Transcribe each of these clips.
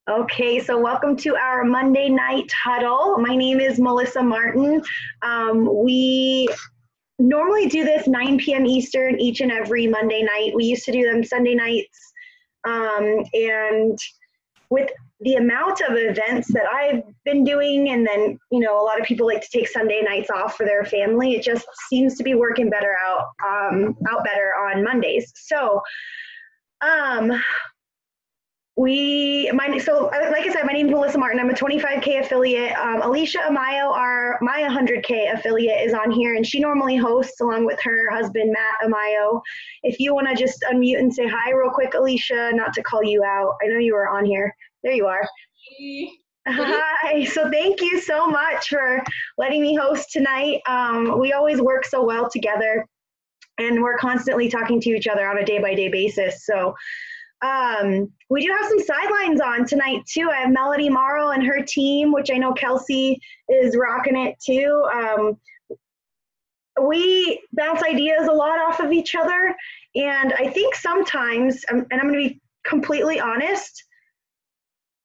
Okay, so welcome to our Monday night huddle. My name is Melissa Martin. We normally do this 9 p.m. Eastern each and every Monday night. We used to do them Sunday nights. And with the amount of events that I've been doing, and then, a lot of people like to take Sunday nights off for their family, it just seems to be working better out better on Mondays. So, like I said, my name is Melissa Martin. I'm a 25K affiliate. Alicia Amayo, my 100K affiliate, is on here, and she normally hosts along with her husband, Matt Amayo. If you want to just unmute and say hi real quick, Alicia, not to call you out. I know you were on here. There you are. Hi. So thank you so much for letting me host tonight. We always work so well together, and we're constantly talking to each other on a day-by-day basis. So we do have some sidelines on tonight too. I have Melody Morrow and her team, which I know Kelsey is rocking it too. We bounce ideas a lot off of each other, and I think sometimes, and I'm going to be completely honest,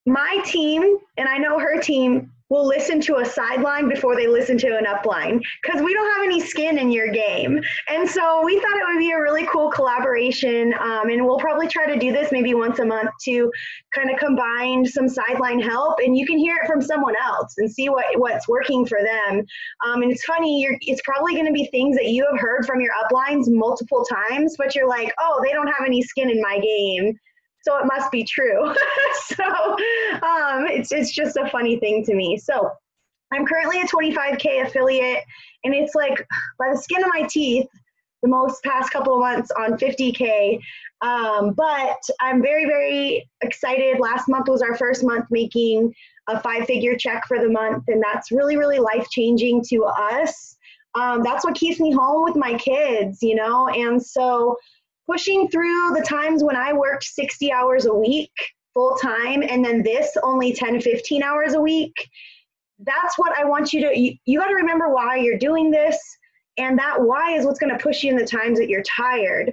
my team, and I know her team, will listen to a sideline before they listen to an upline, because we don't have any skin in your game. And so we thought it would be a really cool collaboration, and we'll probably try to do this maybe once a month to kind of combine some sideline help, and you can hear it from someone else and see what's working for them. And it's funny, it's probably going to be things that you have heard from your uplines multiple times, but you're like, oh, they don't have any skin in my game, so it must be true. So it's just a funny thing to me. So I'm currently a 25K affiliate, and it's like by the skin of my teeth, the most past couple of months on 50K. But I'm very, very excited. Last month was our first month making a 5-figure check for the month, and that's really, really life-changing to us. That's what keeps me home with my kids, and so pushing through the times when I worked 60 hours a week full time, and then this only 10, 15 hours a week, that's what I want you to, you got to remember why you're doing this. And that why is what's going to push you in the times that you're tired.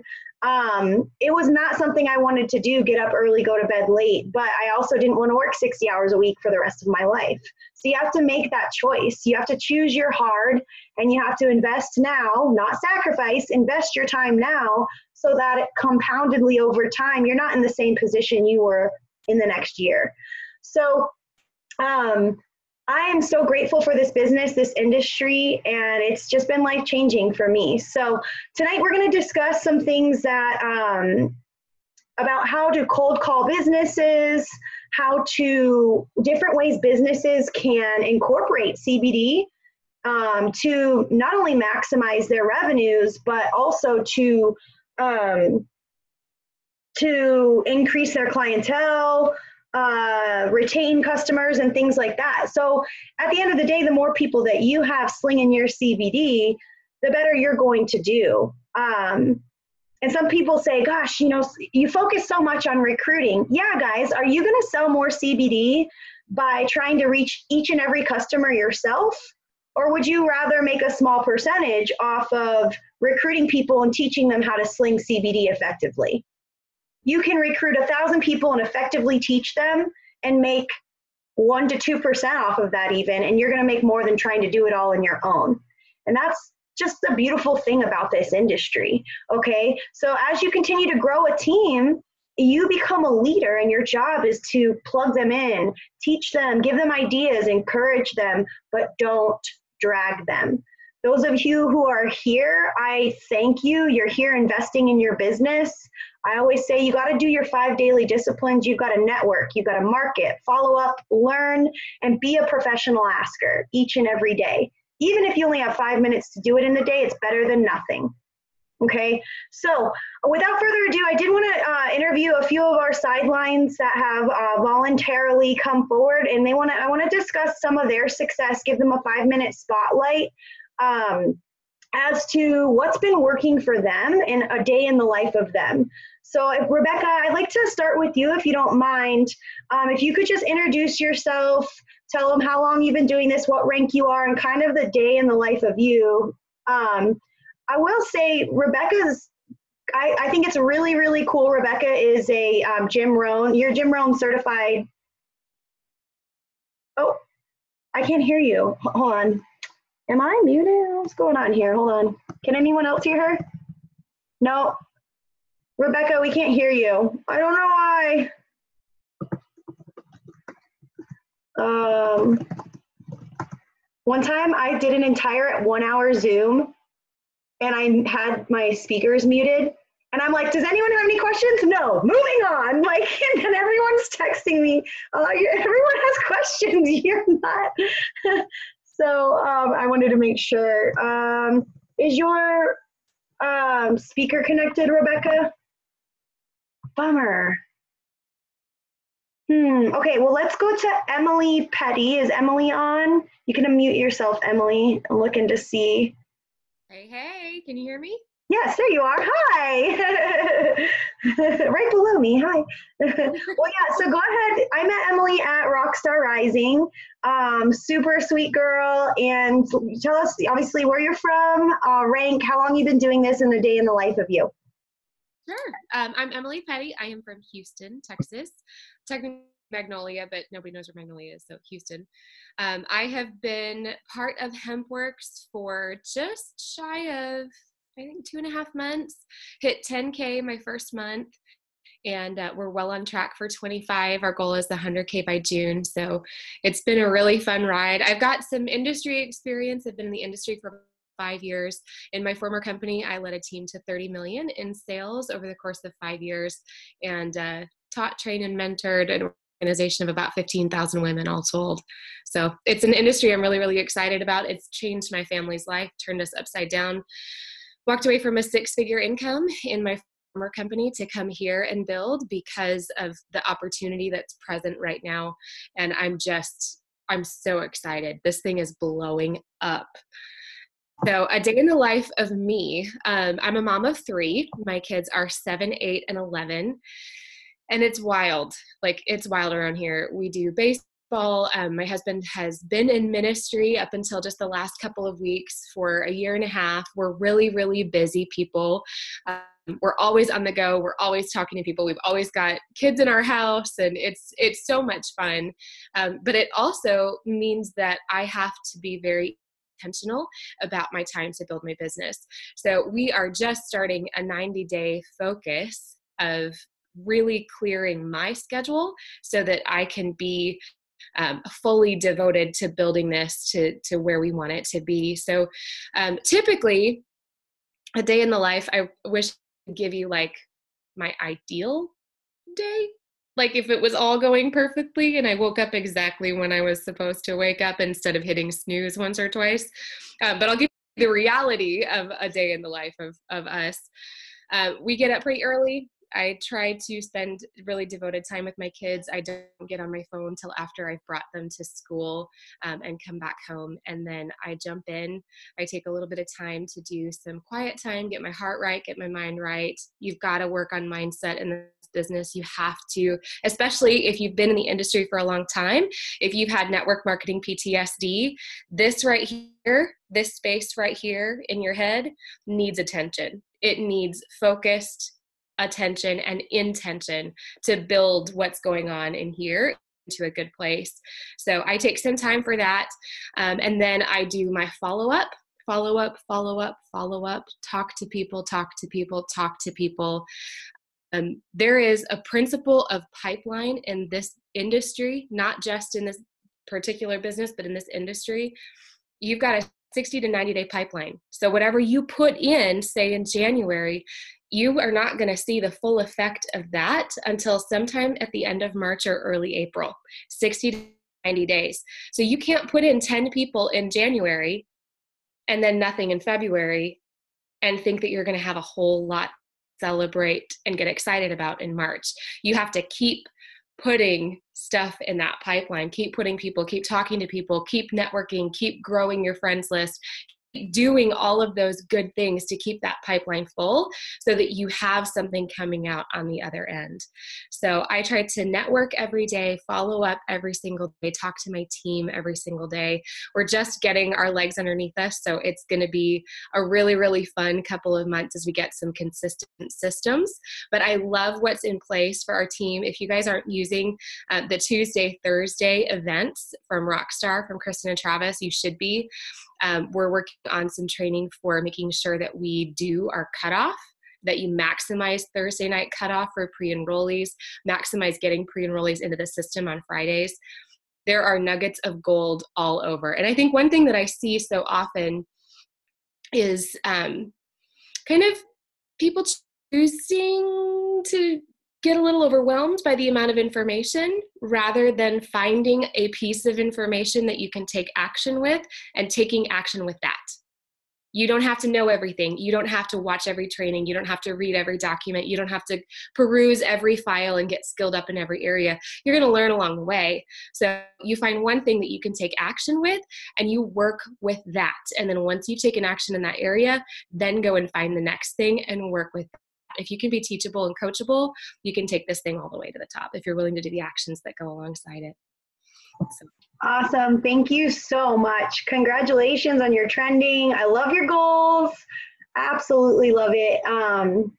It was not something I wanted to do, get up early, go to bed late, but I also didn't want to work 60 hours a week for the rest of my life. So you have to make that choice. You have to choose your hard, and you have to invest now, not sacrifice, invest your time now, so that it compoundedly over time, you're not in the same position you were in the next year. So I am so grateful for this business, this industry, and it's just been life-changing for me. So tonight we're going to discuss some things that about how to cold call businesses, different ways businesses can incorporate CBD to not only maximize their revenues, but also to increase their clientele, retain customers, and things like that. So at the end of the day, the more people that you have slinging your CBD, the better you're going to do. And some people say, gosh, you focus so much on recruiting. Yeah, guys, are you going to sell more CBD by trying to reach each and every customer yourself? Or would you rather make a small percentage off of recruiting people and teaching them how to sling CBD effectively? You can recruit 1,000 people and effectively teach them and make 1 to 2% off of that even, and you're going to make more than trying to do it all on your own. And that's just the beautiful thing about this industry, okay? So as you continue to grow a team, you become a leader, and your job is to plug them in, teach them, give them ideas, encourage them, but don't drag them. Those of you who are here, I thank you. You're here investing in your business. I always say you got to do your 5 daily disciplines. You've got to network, you've got to market, follow up, learn, and be a professional asker each and every day. Even if you only have 5 minutes to do it in the day, it's better than nothing. Okay, so without further ado, I did want to interview a few of our sidelines that have voluntarily come forward, and I want to discuss some of their success, give them a 5-minute spotlight as to what's been working for them in a day in the life of them. So Rebecca, I'd like to start with you if you don't mind. If you could just introduce yourself, tell them how long you've been doing this, what rank you are, and kind of the day in the life of you. I will say Rebecca's, I think it's really, really cool. Rebecca is a Jim Rohn, you're Jim Rohn certified Oh, I can't hear you. Hold on. Am I muted? What's going on here? Hold on. Can anyone else hear her? No. Rebecca, we can't hear you. I don't know why. One time I did an entire 1 hour Zoom and I had my speakers muted. And I'm like, does anyone have any questions? No, moving on. Like, and then everyone's texting me, everyone has questions. You're not. So I wanted to make sure. Is your speaker connected, Rebecca? Bummer. Okay, well, let's go to Emily Petty. Is Emily on? You can unmute yourself, Emily. I'm looking to see. Hey, can you hear me? Yes, there you are. Hi. Right below me. Hi. Well, yeah, so go ahead. I met Emily at Rockstar Rising. Super sweet girl. And tell us, obviously, where you're from, rank, how long you've been doing this, and a day in the life of you. Sure. I'm Emily Petty. I am from Houston, Texas. Technically Magnolia, but nobody knows where Magnolia is, so Houston. I have been part of HempWorks for just shy of, I think, 2.5 months. Hit 10K my first month, and we're well on track for 25. Our goal is the 100K by June, so it's been a really fun ride. I've got some industry experience. I've been in the industry for 5 years. In my former company, I led a team to 30 million in sales over the course of 5 years, and taught, trained, and mentored an organization of about 15,000 women all told. So it's an industry I'm really, really excited about. It's changed my family's life, turned us upside down. Walked away from a 6-figure income in my former company to come here and build because of the opportunity that's present right now. And I'm so excited. This thing is blowing up. So a day in the life of me, I'm a mom of 3. My kids are 7, 8, and 11. And it's wild. Like, it's wild around here. We do baseball. My husband has been in ministry up until just the last couple of weeks for 1.5 years. We're really, really busy people. We're always on the go. We're always talking to people. We've always got kids in our house, and it's so much fun. But it also means that I have to be very intentional about my time to build my business. So we are just starting a 90-day focus of really clearing my schedule so that I can be fully devoted to building this to where we want it to be. So typically a day in the life, I wish I could give you like my ideal day. Like if it was all going perfectly and I woke up exactly when I was supposed to wake up instead of hitting snooze once or twice. But I'll give you the reality of a day in the life of us. We get up pretty early. I try to spend really devoted time with my kids. I don't get on my phone till after I've brought them to school and come back home. And then I jump in. I take a little bit of time to do some quiet time, get my heart right, get my mind right. You've got to work on mindset in this business. You have to, especially if you've been in the industry for a long time. If you've had network marketing PTSD, this right here, this space right here in your head needs attention. It needs focused attention and intention to build what's going on in here into a good place. So I take some time for that. And then I do my follow-up, talk to people. There is a principle of pipeline in this industry, not just in this particular business, but in this industry. You've got a 60 to 90-day pipeline. So whatever you put in, say in January, you are not going to see the full effect of that until sometime at the end of March or early April, 60 to 90 days. So you can't put in 10 people in January and then nothing in February and think that you're going to have a whole lot to celebrate and get excited about in March. You have to keep putting stuff in that pipeline, keep putting people, keep talking to people, keep networking, keep growing your friends list, doing all of those good things to keep that pipeline full so that you have something coming out on the other end. So I try to network every day, follow up every single day, talk to my team every single day. We're just getting our legs underneath us, so it's going to be a really, really fun couple of months as we get some consistent systems. But I love what's in place for our team. If you guys aren't using the Tuesday, Thursday events from Rockstar, from Kristen and Travis, you should be. We're working on some training for making sure that we do our cutoff, that you maximize Thursday night cutoff for pre-enrollees, maximize getting pre-enrollees into the system on Fridays. There are nuggets of gold all over. And I think one thing that I see so often is kind of people choosing to get a little overwhelmed by the amount of information rather than finding a piece of information that you can take action with and taking action with that. You don't have to know everything. You don't have to watch every training. You don't have to read every document. You don't have to peruse every file and get skilled up in every area. You're going to learn along the way. So you find one thing that you can take action with and you work with that. And then once you've taken action in that area, then go and find the next thing and work with that. If you can be teachable and coachable, you can take this thing all the way to the top if you're willing to do the actions that go alongside it. So. Awesome. Thank you so much. Congratulations on your trending. I love your goals. Absolutely love it. And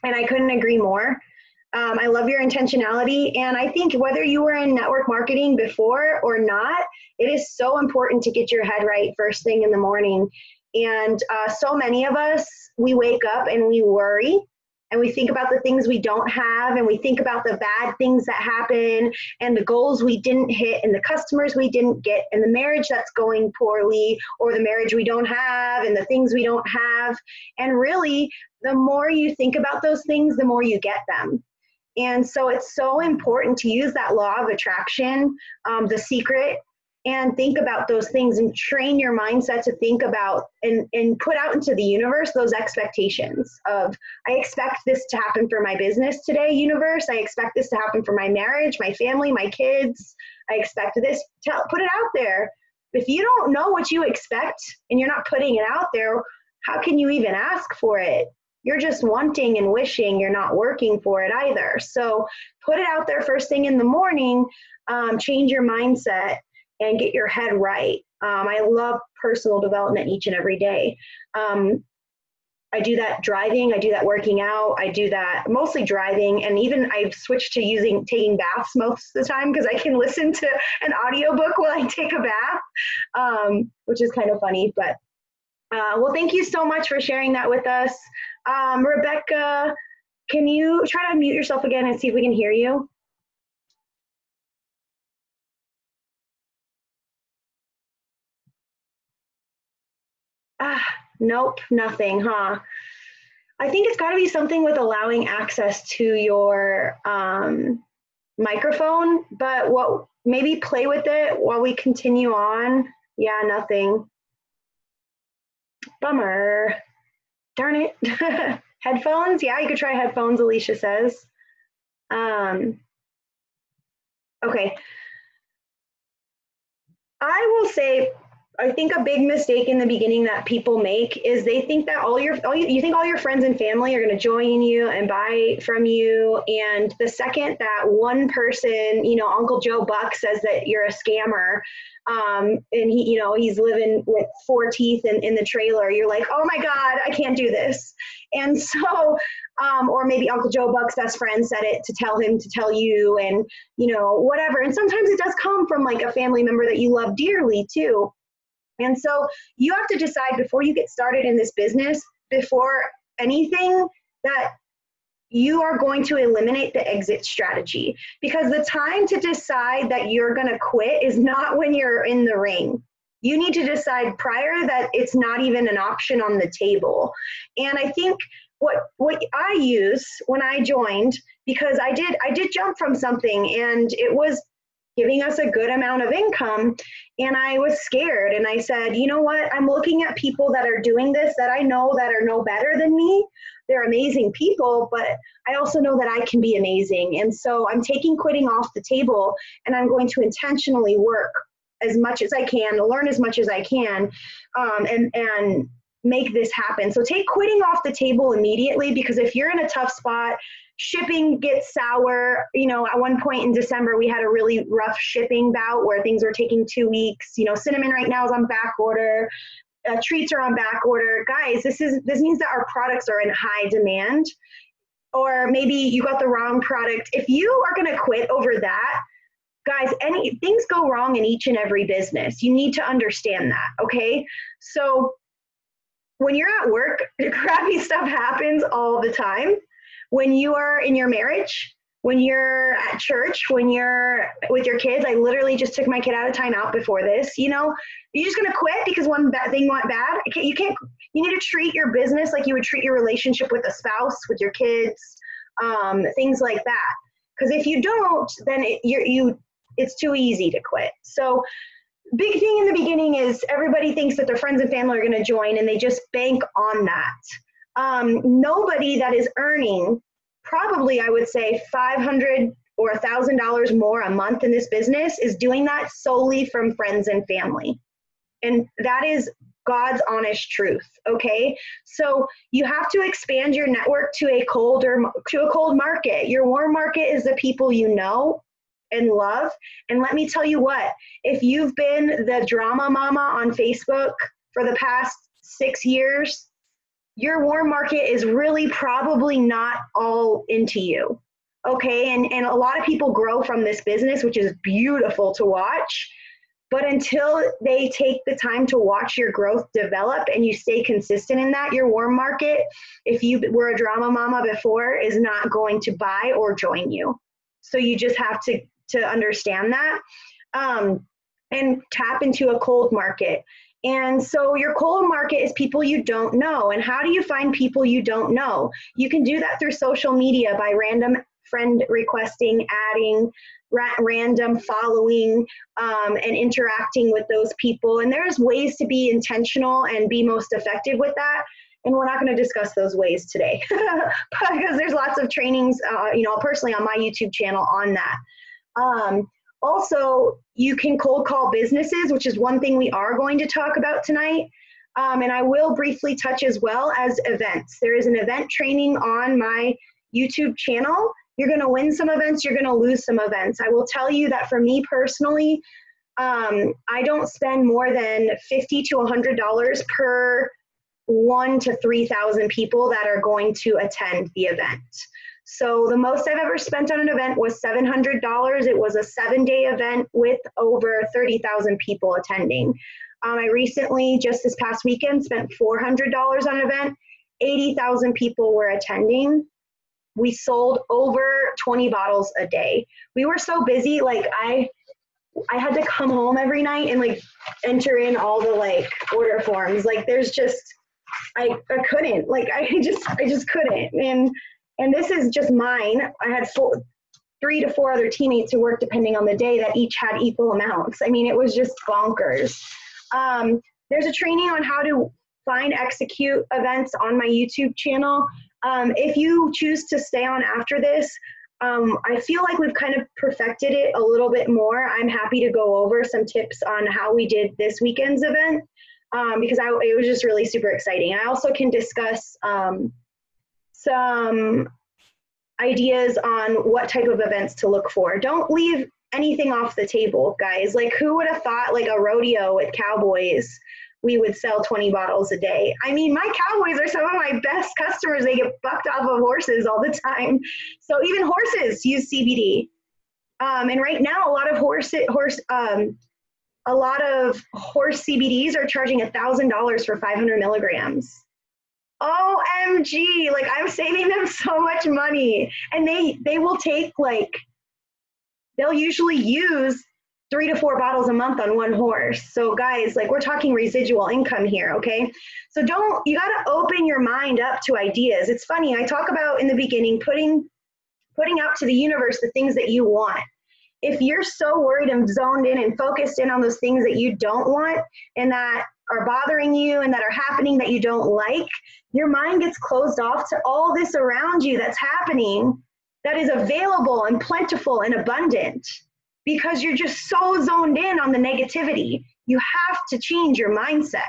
I couldn't agree more. I love your intentionality. And I think whether you were in network marketing before or not, it is so important to get your head right first thing in the morning. And so many of us, we wake up and we worry. And we think about the things we don't have, and we think about the bad things that happen, and the goals we didn't hit, and the customers we didn't get, and the marriage that's going poorly, or the marriage we don't have, and the things we don't have. And really, the more you think about those things, the more you get them. And so it's so important to use that law of attraction, the secret, and think about those things and train your mindset to think about and put out into the universe those expectations of, I expect this to happen for my business today, universe. I expect this to happen for my marriage, my family, my kids. I expect this. Put it out there. If you don't know what you expect and you're not putting it out there, how can you even ask for it? You're just wanting and wishing, you're not working for it either. So put it out there first thing in the morning, change your mindset, and get your head right. I love personal development each and every day. I do that driving, I do that working out, I do that mostly driving, and even I've switched to taking baths most of the time because I can listen to an audiobook while I take a bath, which is kind of funny. But well, thank you so much for sharing that with us. Rebecca, can you try to mute yourself again and see if we can hear you? Nope, nothing, huh? I think it's got to be something with allowing access to your microphone, but maybe play with it while we continue on. Yeah, nothing. Bummer. Darn it. Headphones? Yeah, you could try headphones, Alicia says. Okay. I will say, I think a big mistake in the beginning that people make is they think that you think all your friends and family are going to join you and buy from you. And the second that one person, Uncle Joe Buck says that you're a scammer, and he's living with 4 teeth in the trailer, you're like, oh my God, I can't do this. And so, or maybe Uncle Joe Buck's best friend said it to tell him to tell you, and whatever. And sometimes it does come from like a family member that you love dearly too. And so you have to decide before you get started in this business, before anything, that you are going to eliminate the exit strategy, because the time to decide that you're going to quit is not when you're in the ring. You need to decide prior that it's not even an option on the table. And I think what I use when I joined, because I did jump from something and it was giving us a good amount of income, and I was scared, and I said, you know what, I'm looking at people that are doing this that I know that are no better than me. They're amazing people, but I also know that I can be amazing. And so I'm taking quitting off the table, and I'm going to intentionally work as much as I can, learn as much as I can, and make this happen. So take quitting off the table immediately, because if you're in a tough spot, shipping gets sour. You know, at one point in December, we had a really rough shipping bout where things were taking 2 weeks. You know, cinnamon right now is on back order. Treats are on back order. Guys, this means that our products are in high demand, or maybe you got the wrong product. If you are going to quit over that, guys, things go wrong in each and every business. You need to understand that, okay? So when you're at work, crappy stuff happens all the time. When you are in your marriage, when you're at church, when you're with your kids, I literally just took my kid out of timeout before this. You know, you're just gonna quit because one bad thing went bad. You can't. You need to treat your business like you would treat your relationship with a spouse, with your kids, things like that. Because if you don't, then it's too easy to quit. So big thing in the beginning is everybody thinks that their friends and family are going to join, and they just bank on that. Nobody that is earning probably, I would say, $500 or $1,000 more a month in this business is doing that solely from friends and family. And that is God's honest truth, okay? So you have to expand your network to a cold market. Your warm market is the people you know and love. And let me tell you what, if you've been the drama mama on Facebook for the past 6 years, your warm market is really probably not all into you, okay? And a lot of people grow from this business, which is beautiful to watch. But until they take the time to watch your growth develop and you stay consistent in that, your warm market, if you were a drama mama before, is not going to buy or join you. So you just have to understand that, and tap into a cold market. And so your cold market is people you don't know. And how do you find people you don't know? You can do that through social media by random friend requesting, adding, random following, and interacting with those people. And there's ways to be intentional and be most effective with that. And we're not going to discuss those ways today because there's lots of trainings, personally on my YouTube channel on that. Also, you can cold call businesses, which is one thing we are going to talk about tonight. And I will briefly touch as well as events. There is an event training on my YouTube channel. You're going to win some events, you're going to lose some events. I will tell you that for me personally, I don't spend more than $50 to $100 per 1,000 to 3,000 people that are going to attend the event. So the most I've ever spent on an event was $700. It was a 7-day event with over 30,000 people attending. I recently, just this past weekend, spent $400 on an event. 80,000 people were attending. We sold over 20 bottles a day. We were so busy, like I had to come home every night and like enter in all the like order forms. Like there's just, I couldn't, like I just couldn't. And this is just mine. I had 3 to 4 other teammates who worked depending on the day that each had equal amounts. I mean, it was just bonkers. There's a training on how to execute events on my YouTube channel. If you choose to stay on after this, I feel like we've kind of perfected it a little bit more. I'm happy to go over some tips on how we did this weekend's event because it was just really super exciting. I also can discuss some ideas on what type of events to look for. Don't leave anything off the table, guys. Like who would have thought like a rodeo with cowboys, we would sell 20 bottles a day. I mean, my cowboys are some of my best customers. They get bucked off of horses all the time. So even horses use CBD. And right now, a lot of horse CBDs are charging $1,000 for 500 milligrams. OMG, like I'm saving them so much money. And they will take they'll usually use 3 to 4 bottles a month on one horse. So guys, like we're talking residual income here, okay? So you gotta open your mind up to ideas. It's funny, I talk about in the beginning, putting out to the universe the things that you want. If you're so worried and zoned in and focused in on those things that you don't want and that are bothering you and that are happening that you don't like, your mind gets closed off to all this around you that's happening that is available and plentiful and abundant. because you're just so zoned in on the negativity. You have to change your mindset.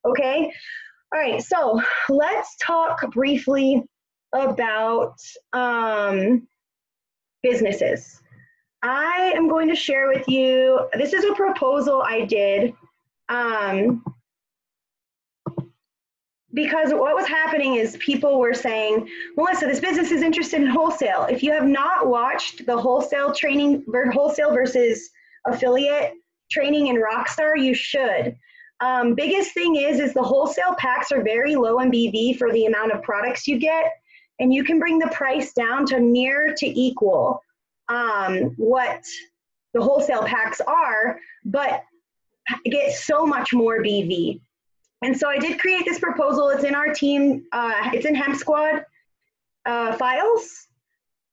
Okay? All right, so let's talk briefly about businesses. I am going to share with you, this is a proposal I did because what was happening is people were saying, Melissa, this business is interested in wholesale. If you have not watched the wholesale training, wholesale versus affiliate training in Rockstar, you should. Biggest thing is the wholesale packs are very low in BV for the amount of products you get, and you can bring the price down to near to equal what the wholesale packs are, but get so much more BV. And so I did create this proposal. It's in our team. It's in Hemp Squad files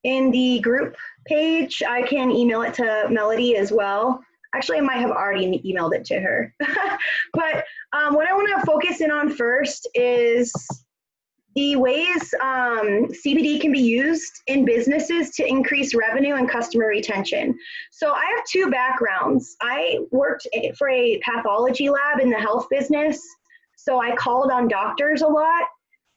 in the group page. I can email it to Melody as well. Actually, I might have already emailed it to her. But what I want to focus in on first is the ways CBD can be used in businesses to increase revenue and customer retention. So I have two backgrounds. I worked for a pathology lab in the health business. So I called on doctors a lot.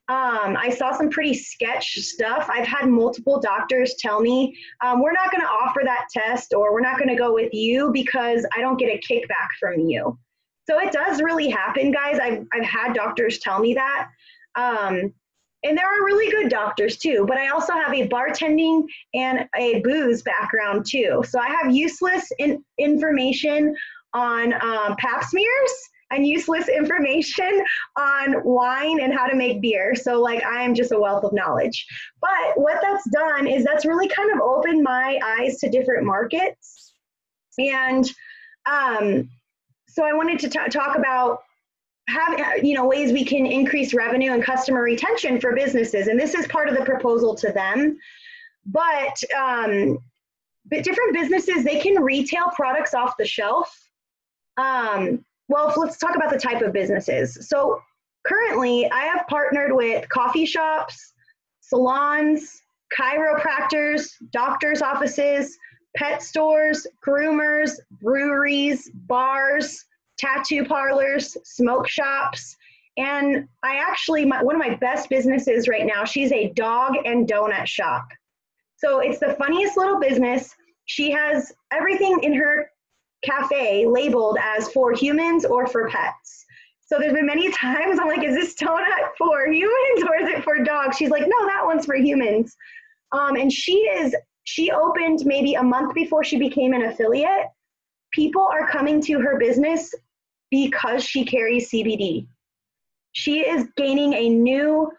I saw some pretty sketch stuff. I've had multiple doctors tell me, we're not going to offer that test, or we're not going to go with you because I don't get a kickback from you. So it does really happen, guys. I've had doctors tell me that. And there are really good doctors too, but I also have a bartending and a booze background too. So I have useless information on pap smears and useless information on wine and how to make beer. So like I am just a wealth of knowledge. But what that's done is that's really kind of opened my eyes to different markets. And so I wanted to talk about ways we can increase revenue and customer retention for businesses. And this is part of the proposal to them. But different businesses, they can retail products off the shelf. Well, let's talk about the type of businesses. So currently, I have partnered with coffee shops, salons, chiropractors, doctors' offices, pet stores, groomers, breweries, bars, tattoo parlors, smoke shops. And I actually, one of my best businesses right now, she's a dog and donut shop. So it's the funniest little business. She has everything in her cafe labeled as for humans or for pets. So there's been many times I'm like, is this donut for humans or is it for dogs? She's like, no, that one's for humans. And she opened maybe a month before she became an affiliate. People are coming to her business because she carries CBD. She is gaining a new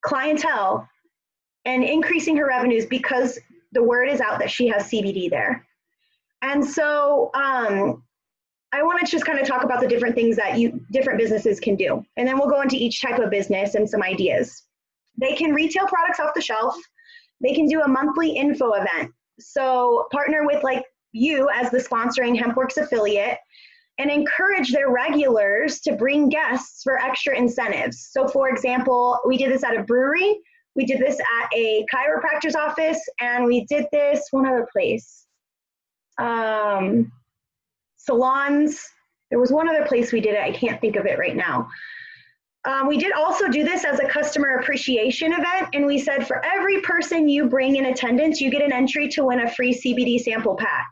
clientele and increasing her revenues because the word is out that she has CBD there. And so I want to just kind of talk about the different things that different businesses can do. And then we'll go into each type of business and some ideas. They can retail products off the shelf. They can do a monthly info event. So partner with like you as the sponsoring HempWorks affiliate and encourage their regulars to bring guests for extra incentives. So for example, we did this at a brewery. We did this at a chiropractor's office, and we did this one other place. Salons. There was one other place we did it. I can't think of it right now. We did also do this as a customer appreciation event, and we said for every person you bring in attendance, you get an entry to win a free CBD sample pack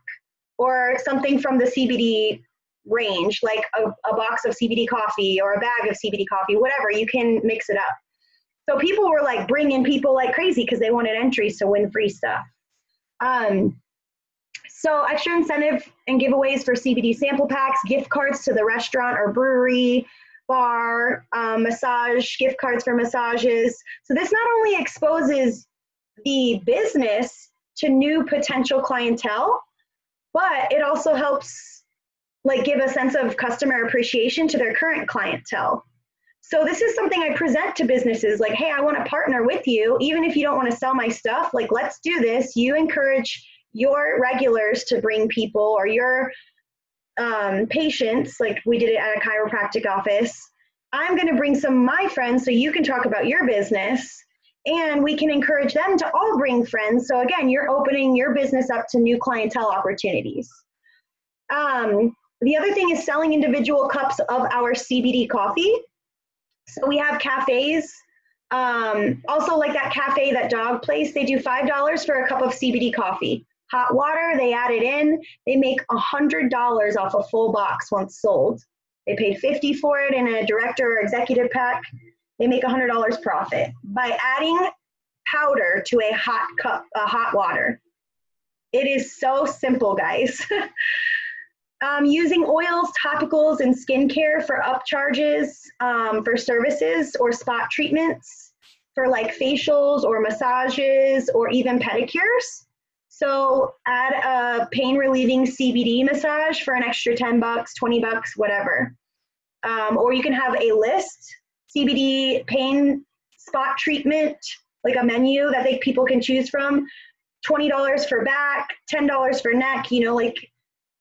or something from the CBD range, like a box of CBD coffee or a bag of CBD coffee, whatever. You can mix it up. So people were like bringing people like crazy because they wanted entries to win free stuff. So extra incentive and giveaways for CBD sample packs, gift cards to the restaurant or brewery, bar, massage, gift cards for massages. So this not only exposes the business to new potential clientele, but it also helps like give a sense of customer appreciation to their current clientele. So this is something I present to businesses like, hey, I want to partner with you. Even if you don't want to sell my stuff, like, let's do this. You encourage your regulars to bring people or your patients, like we did it at a chiropractic office. I'm going to bring some of my friends so you can talk about your business. And we can encourage them to all bring friends. So again, you're opening your business up to new clientele opportunities. The other thing is selling individual cups of our CBD coffee. So we have cafes. Also like that cafe, that dog place, they do $5 for a cup of CBD coffee. Hot water, they add it in. They make $100 off a full box once sold. They paid $50 for it in a director or executive pack. They make $100 profit by adding powder to a hot cup, hot water. It is so simple, guys. Using oils, topicals, and skincare for upcharges for services or spot treatments for like facials or massages or even pedicures. So add a pain relieving CBD massage for an extra 10 bucks, 20 bucks, whatever. Or you can have a list, CBD pain spot treatment, like a menu that people can choose from, $20 for back, $10 for neck, you know, like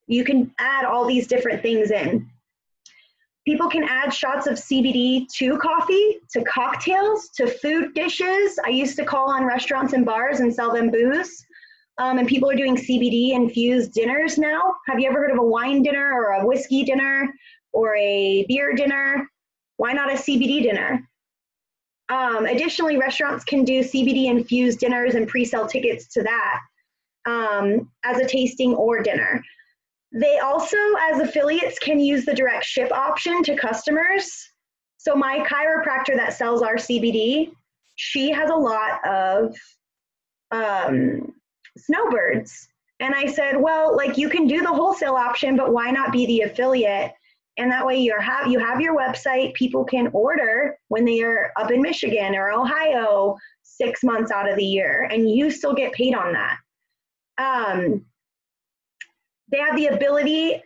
you can add all these different things in. People can add shots of CBD to coffee, to cocktails, to food dishes. I used to call on restaurants and bars and sell them booze. And people are doing CBD infused dinners now. Have you ever heard of a wine dinner or a whiskey dinner or a beer dinner? Why not a CBD dinner? Additionally, restaurants can do CBD infused dinners and pre-sell tickets to that as a tasting or dinner. They also, as affiliates, can use the direct ship option to customers. So my chiropractor that sells our CBD, she has a lot of snowbirds. And I said, well, like you can do the wholesale option, but why not be the affiliate? And that way you have your website, people can order when they are up in Michigan or Ohio 6 months out of the year, and you still get paid on that. They have the ability,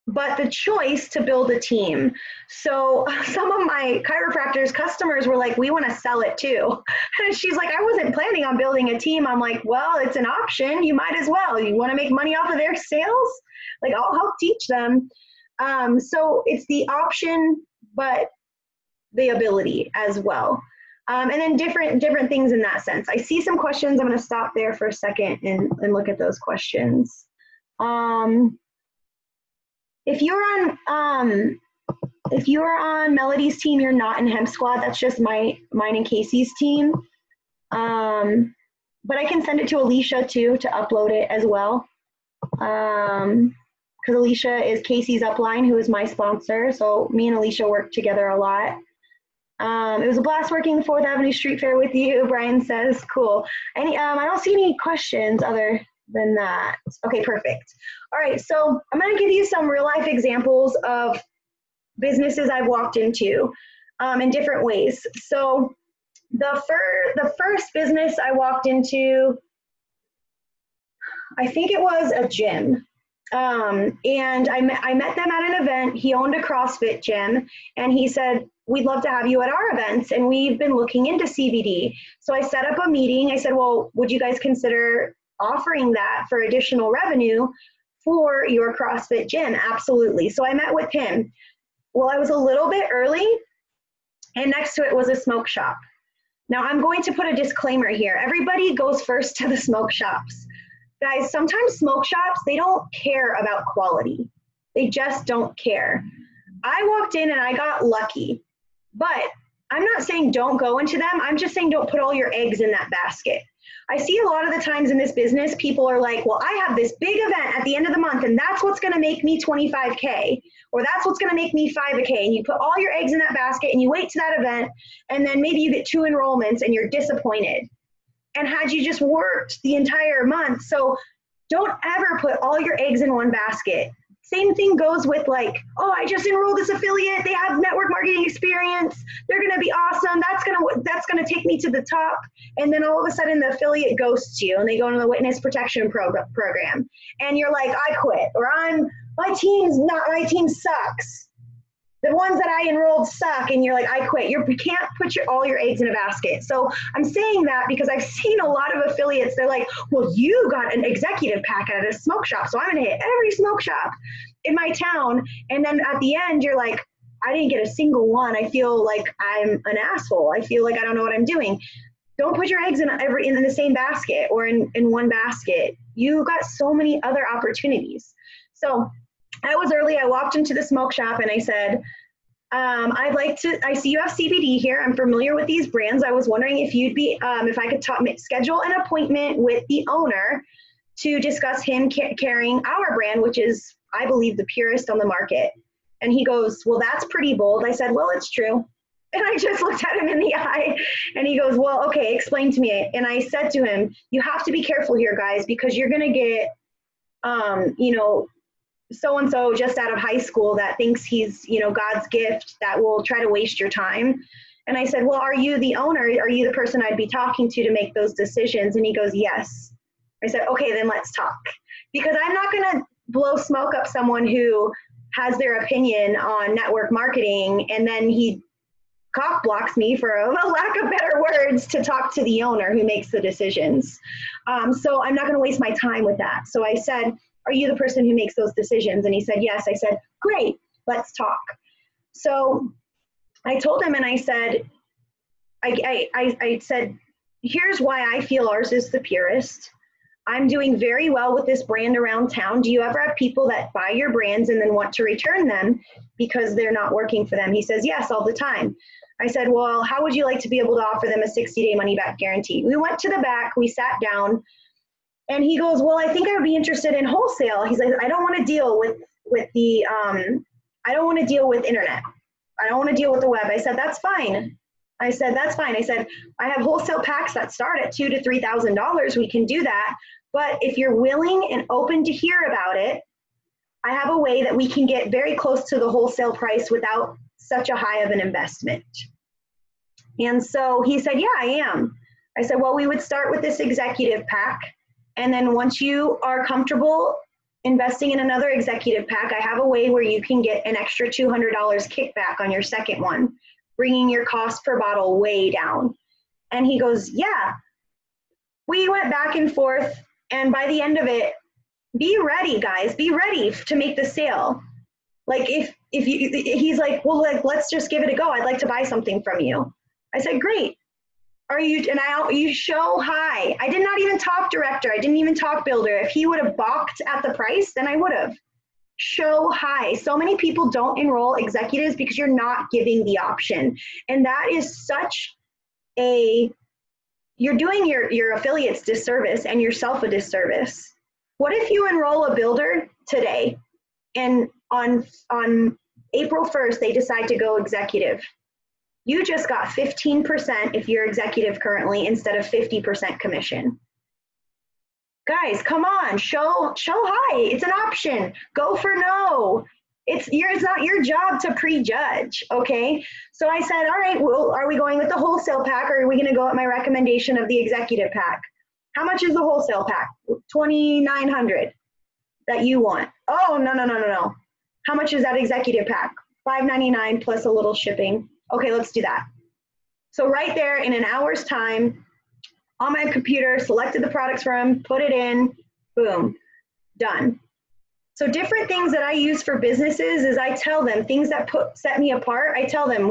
but the choice to build a team. So some of my chiropractors customers were like, we want to sell it too. And she's like, I wasn't planning on building a team. I'm like, well, it's an option. You might as well. You want to make money off of their sales? Like I'll help teach them. So it's the option, but the ability as well. And then different things in that sense. I see some questions. I'm going to stop there for a second and look at those questions. If you're on Melody's team, you're not in Hemp Squad. That's just mine and Casey's team. But I can send it to Alicia too to upload it as well. Because Alicia is Casey's upline, who is my sponsor. So me and Alicia work together a lot. It was a blast working the 4th Avenue Street Fair with you, Brian says. Cool. I don't see any questions other than that. Okay, perfect. All right, so I'm going to give you some real life examples of businesses I've walked into in different ways. So the first business I walked into, I think it was a gym. And I met them at an event. He owned a CrossFit gym, and he said, we'd love to have you at our events. And we've been looking into CBD. So I set up a meeting. I said, well, would you guys consider offering that for additional revenue for your CrossFit gym? Absolutely. So I met with him. Well, I was a little bit early, and next to it was a smoke shop. Now I'm going to put a disclaimer here. Everybody goes first to the smoke shops. Guys, sometimes smoke shops, they don't care about quality. They just don't care. I walked in and I got lucky, but I'm not saying don't go into them. I'm just saying don't put all your eggs in that basket. I see a lot of the times in this business, people are like, well, I have this big event at the end of the month, and that's what's going to make me 25K, or that's what's going to make me 5K. And you put all your eggs in that basket and you wait to that event, and then maybe you get 2 enrollments and you're disappointed. And had you just worked the entire month. So don't ever put all your eggs in one basket. Same thing goes with like, oh, I just enrolled this affiliate. They have network marketing experience. They're going to be awesome. That's gonna take me to the top. And then all of a sudden the affiliate ghosts you and they go into the witness protection program. And you're like, I quit, or my team sucks. The ones that I enrolled suck, and you're like, I quit. You can't put all your eggs in a basket. So I'm saying that because I've seen a lot of affiliates, they're like, well, you got an executive pack at a smoke shop, so I'm going to hit every smoke shop in my town. And then at the end, you're like, I didn't get a single one. I feel like I'm an asshole. I feel like I don't know what I'm doing. Don't put your eggs in the same basket or in one basket. You got so many other opportunities. So I was early. I walked into the smoke shop and I said, I see you have CBD here. I'm familiar with these brands. I was wondering if you'd be, if I could schedule an appointment with the owner to discuss him carrying our brand, which is, I believe, the purest on the market. And he goes, well, that's pretty bold. I said, well, it's true. And I just looked at him in the eye and he goes, well, okay, explain to me. And I said to him, you have to be careful here, guys, because you're going to get, so-and-so just out of high school that thinks he's, God's gift that will try to waste your time. And I said, well, are you the owner? Are you the person I'd be talking to make those decisions? And he goes, yes. I said, okay, then let's talk. Because I'm not going to blow smoke up someone who has their opinion on network marketing and then he cock blocks me, for a lack of better words, to talk to the owner who makes the decisions. So I'm not going to waste my time with that. So I said, are you the person who makes those decisions? And he said, yes. I said, great, let's talk. So I told him and I said, I said, here's why I feel ours is the purest. I'm doing very well with this brand around town. Do you ever have people that buy your brands and then want to return them because they're not working for them? He says, yes, all the time. I said, well, how would you like to be able to offer them a 60-day money-back guarantee? We went to the back, we sat down, and he goes, well, I think I would be interested in wholesale. He's like, I don't want to deal with I don't want to deal with internet. I don't want to deal with the web. I said, that's fine. I said, I have wholesale packs that start at $2,000 to $3,000. We can do that. But if you're willing and open to hear about it, I have a way that we can get very close to the wholesale price without such a high of an investment. And so he said, yeah, I am. I said, well, we would start with this executive pack. And then once you are comfortable investing in another executive pack, I have a way where you can get an extra $200 kickback on your second one, bringing your cost per bottle way down. And he goes, yeah. We went back and forth. And by the end of it, be ready, guys, be ready to make the sale. Like he's like, well, let's just give it a go. I'd like to buy something from you. I said, great. You show high. I did not even talk director. I didn't even talk builder. If he would have balked at the price, then I would have. Show high. So many people don't enroll executives because you're not giving the option. And that is such you're doing your affiliates disservice and yourself a disservice. What if you enroll a builder today and on April 1st, they decide to go executive? You just got 15% if you're executive currently instead of 50% commission. Guys, come on, show high. It's an option. Go for no. It's not your job to prejudge, okay? So I said, all right, well, are we going with the wholesale pack or are we gonna go at my recommendation of the executive pack? How much is the wholesale pack? $2,900 that you want. Oh, no. How much is that executive pack? $599 plus a little shipping. Okay, let's do that. So right there in an hour's time, on my computer, selected the products for him, put it in, boom, done. So different things that I use for businesses is I tell them things that set me apart. I tell them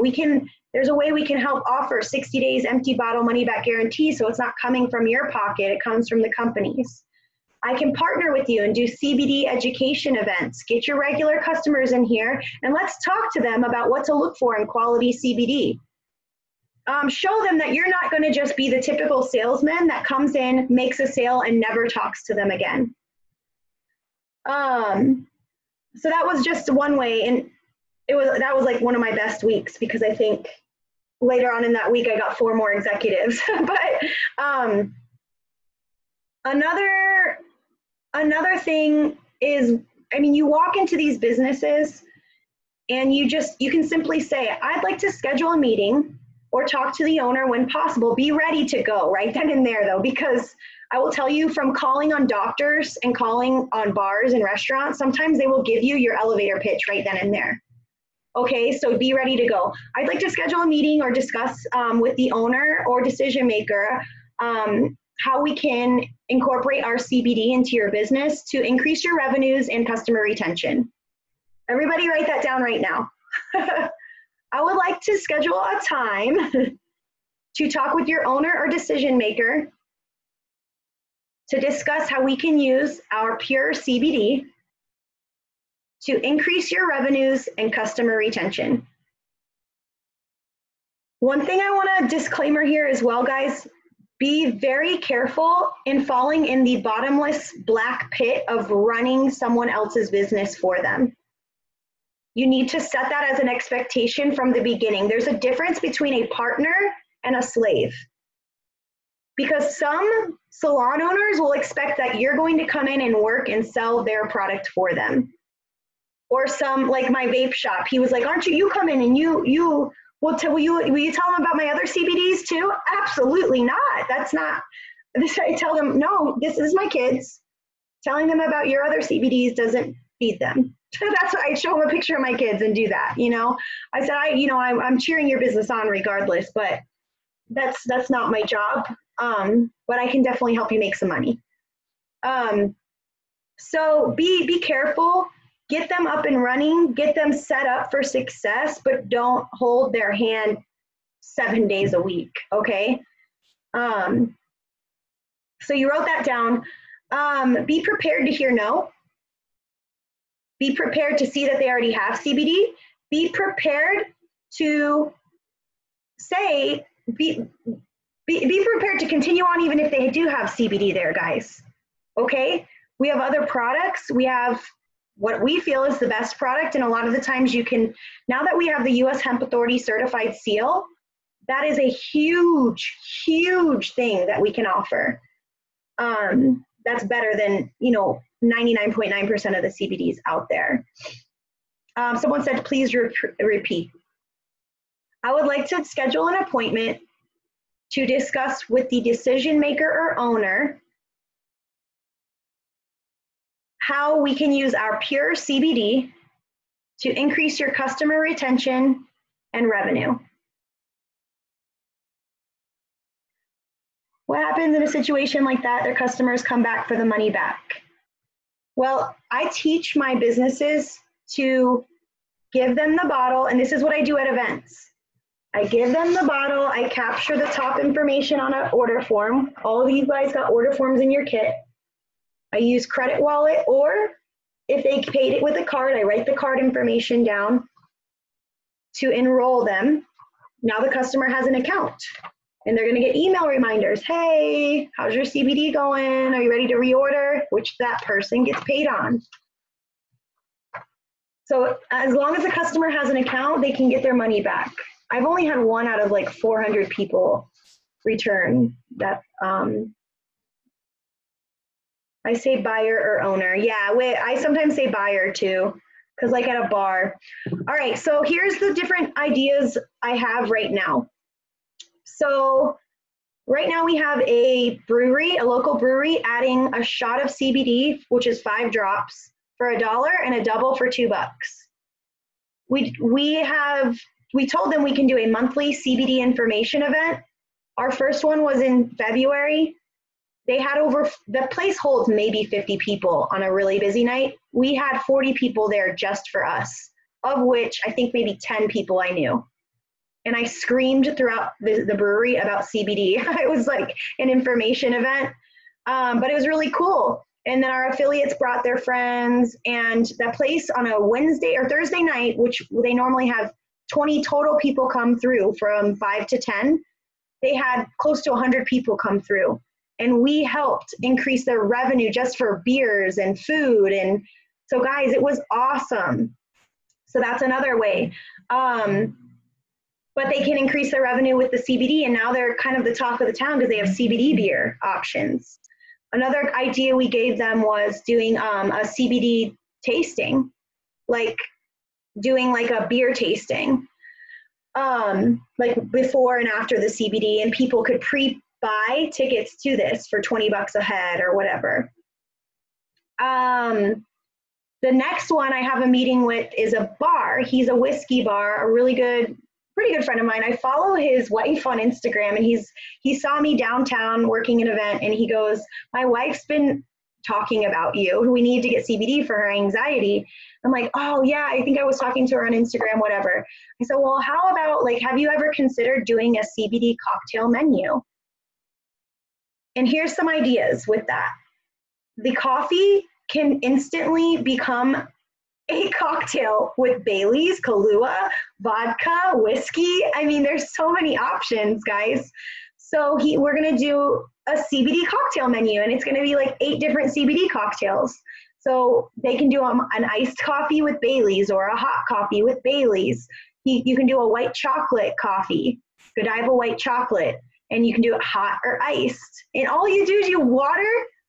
there's a way we can help offer 60 days empty bottle money back guarantee so it's not coming from your pocket, it comes from the companies. I can partner with you and do CBD education events. Get your regular customers in here and let's talk to them about what to look for in quality CBD. Show them that you're not going to just be the typical salesman that comes in, makes a sale, and never talks to them again. So that was just one way, and that was like one of my best weeks because I think later on in that week I got 4 more executives. But another thing is, I mean, you walk into these businesses and you can simply say, I'd like to schedule a meeting or talk to the owner when possible. Be ready to go right then and there though, because I will tell you from calling on doctors and calling on bars and restaurants, sometimes they will give you your elevator pitch right then and there. Okay, so be ready to go. I'd like to schedule a meeting or discuss with the owner or decision maker how we can incorporate our CBD into your business to increase your revenues and customer retention. Everybody write that down right now. I would like to schedule a time to talk with your owner or decision maker to discuss how we can use our pure CBD to increase your revenues and customer retention. One thing I want to disclaimer here as well, guys, be very careful in falling in the bottomless black pit of running someone else's business for them. You need to set that as an expectation from the beginning. There's a difference between a partner and a slave. Because some salon owners will expect that you're going to come in and work and sell their product for them. Or some, like my vape shop, he was like, aren't you come in and will you tell them about my other CBDs too? Absolutely not. That's not, I tell them, no, this is my kids. Telling them about your other CBDs doesn't feed them. That's why I show them a picture of my kids and do that. I said, I'm cheering your business on regardless, but that's not my job. But I can definitely help you make some money. So be careful, get them up and running, get them set up for success, but don't hold their hand 7 days a week. Okay. So you wrote that down. Be prepared to hear no. Be prepared to see that they already have CBD. Be prepared to say, be prepared to continue on even if they do have CBD there, guys. Okay? We have other products. We have what we feel is the best product, and a lot of the times you can, now that we have the U.S. Hemp Authority certified seal, that is a huge, huge thing that we can offer. That's better than, 99.9% of the CBDs out there. Someone said, please repeat. I would like to schedule an appointment to discuss with the decision maker or owner how we can use our pure CBD to increase your customer retention and revenue. What happens in a situation like that? Their customers come back for the money back. Well, I teach my businesses to give them the bottle, and this is what I do at events. I give them the bottle, I capture the top information on an order form. All of you guys got order forms in your kit. I use credit wallet, or if they paid it with a card, I write the card information down to enroll them. Now the customer has an account, and they're gonna get email reminders. Hey, how's your CBD going? Are you ready to reorder? Which that person gets paid on. So as long as the customer has an account, they can get their money back. I've only had one out of like 400 people return that. I say buyer or owner. Yeah, I sometimes say buyer too, because like at a bar. All right, so here's the different ideas I have right now. So right now we have a brewery, a local brewery, adding a shot of CBD, which is 5 drops for $1 and a double for $2. We told them we can do a monthly CBD information event. Our first one was in February. They had the place holds maybe 50 people on a really busy night. We had 40 people there just for us, of which I think maybe 10 people I knew. And I screamed throughout the brewery about CBD. It was like an information event, but it was really cool. And then our affiliates brought their friends, and that place on a Wednesday or Thursday night, which they normally have 20 total people come through from 5 to 10, they had close to 100 people come through. And we helped increase their revenue just for beers and food. And so guys, it was awesome. So that's another way. But they can increase their revenue with the CBD, and now they're kind of the talk of the town because they have CBD beer options. Another idea we gave them was doing a CBD tasting, like doing like a beer tasting, like before and after the CBD, and people could pre-buy tickets to this for $20 a head or whatever. The next one I have a meeting with is a bar. He's a whiskey bar, a really good, pretty good friend of mine. I follow his wife on Instagram, and he saw me downtown working an event, and he goes, my wife's been talking about you. We need to get CBD for her anxiety. I'm like, oh yeah, I think I was talking to her on Instagram, whatever. I said, well, how about like, have you ever considered doing a CBD cocktail menu? And here's some ideas with that. The coffee can instantly become a cocktail with Bailey's, Kahlua, vodka, whiskey. I mean, there's so many options, guys. So we're going to do a CBD cocktail menu, and it's going to be like 8 different CBD cocktails. So they can do an iced coffee with Bailey's or a hot coffee with Bailey's. You can do a white chocolate coffee, Godiva white chocolate, and you can do it hot or iced. And all you do is you water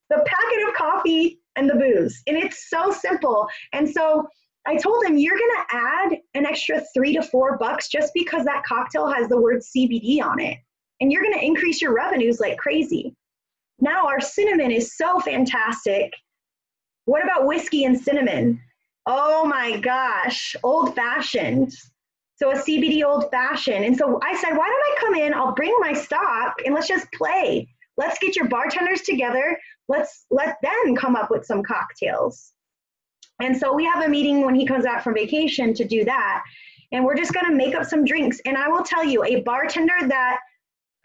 the packet of coffee and the booze. And it's so simple. And so I told him, you're going to add an extra $3 to $4 just because that cocktail has the word CBD on it. And you're going to increase your revenues like crazy. Now our cinnamon is so fantastic. What about whiskey and cinnamon? Oh my gosh, old fashioned. So a CBD old fashioned. And so I said, why don't I come in, I'll bring my stock and let's just play. Let's get your bartenders together. Let's let them come up with some cocktails. And so we have a meeting when he comes out from vacation to do that. And we're just going to make up some drinks. And I will tell you, a bartender that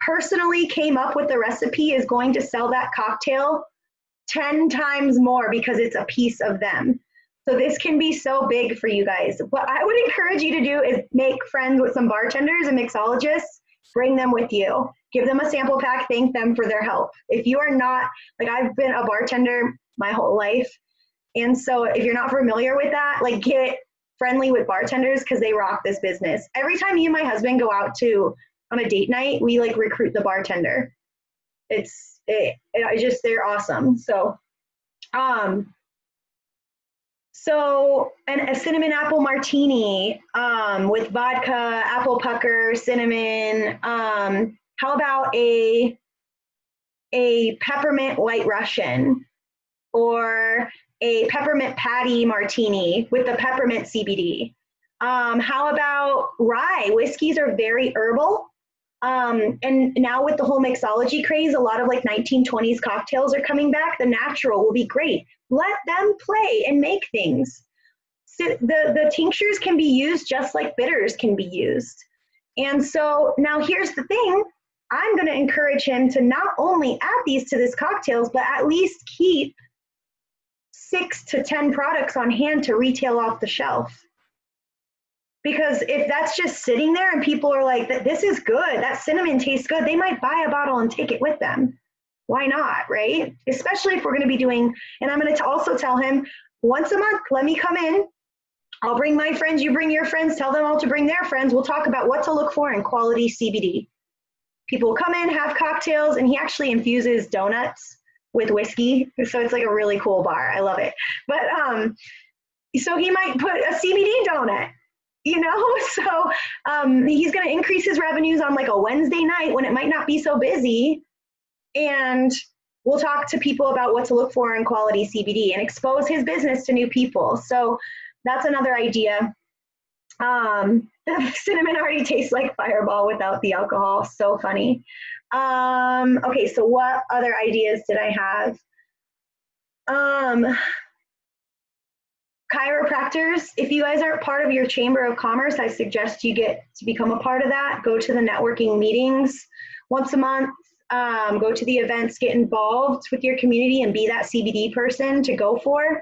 personally came up with the recipe is going to sell that cocktail 10 times more because it's a piece of them. So this can be so big for you guys. What I would encourage you to do is make friends with some bartenders and mixologists, bring them with you, give them a sample pack, thank them for their help. If you are not, like I've been a bartender my whole life. And so if you're not familiar with that, like get friendly with bartenders because they rock this business. Every time me and my husband go out on a date night, we like recruit the bartender. They're awesome. And a cinnamon apple martini with vodka, apple pucker, cinnamon. How about a peppermint white Russian or a peppermint patty martini with the peppermint CBD? How about rye? Whiskeys are very herbal. And now with the whole mixology craze, a lot of like 1920s cocktails are coming back. The natural will be great. Let them play and make things. So the tinctures can be used just like bitters can be used. And so now here's the thing. I'm going to encourage him to not only add these to his cocktails, but at least keep 6 to 10 products on hand to retail off the shelf. Because if that's just sitting there and people are like, this is good, that cinnamon tastes good, they might buy a bottle and take it with them. Why not, right? Especially if we're going to be doing, and I'm going to also tell him, once a month, let me come in. I'll bring my friends, you bring your friends, tell them all to bring their friends. We'll talk about what to look for in quality CBD. People will come in, have cocktails, and he actually infuses donuts with whiskey. So it's like a really cool bar. I love it. But so he might put a CBD donut. So he's going to increase his revenues on like a Wednesday night when it might not be so busy. And we'll talk to people about what to look for in quality CBD and expose his business to new people. So that's another idea. The cinnamon already tastes like Fireball without the alcohol. So funny. Okay, so what other ideas did I have? Chiropractors, if you guys aren't part of your Chamber of Commerce, I suggest you get to become a part of that. Go to the networking meetings once a month. Go to the events, get involved with your community and be that CBD person to go for.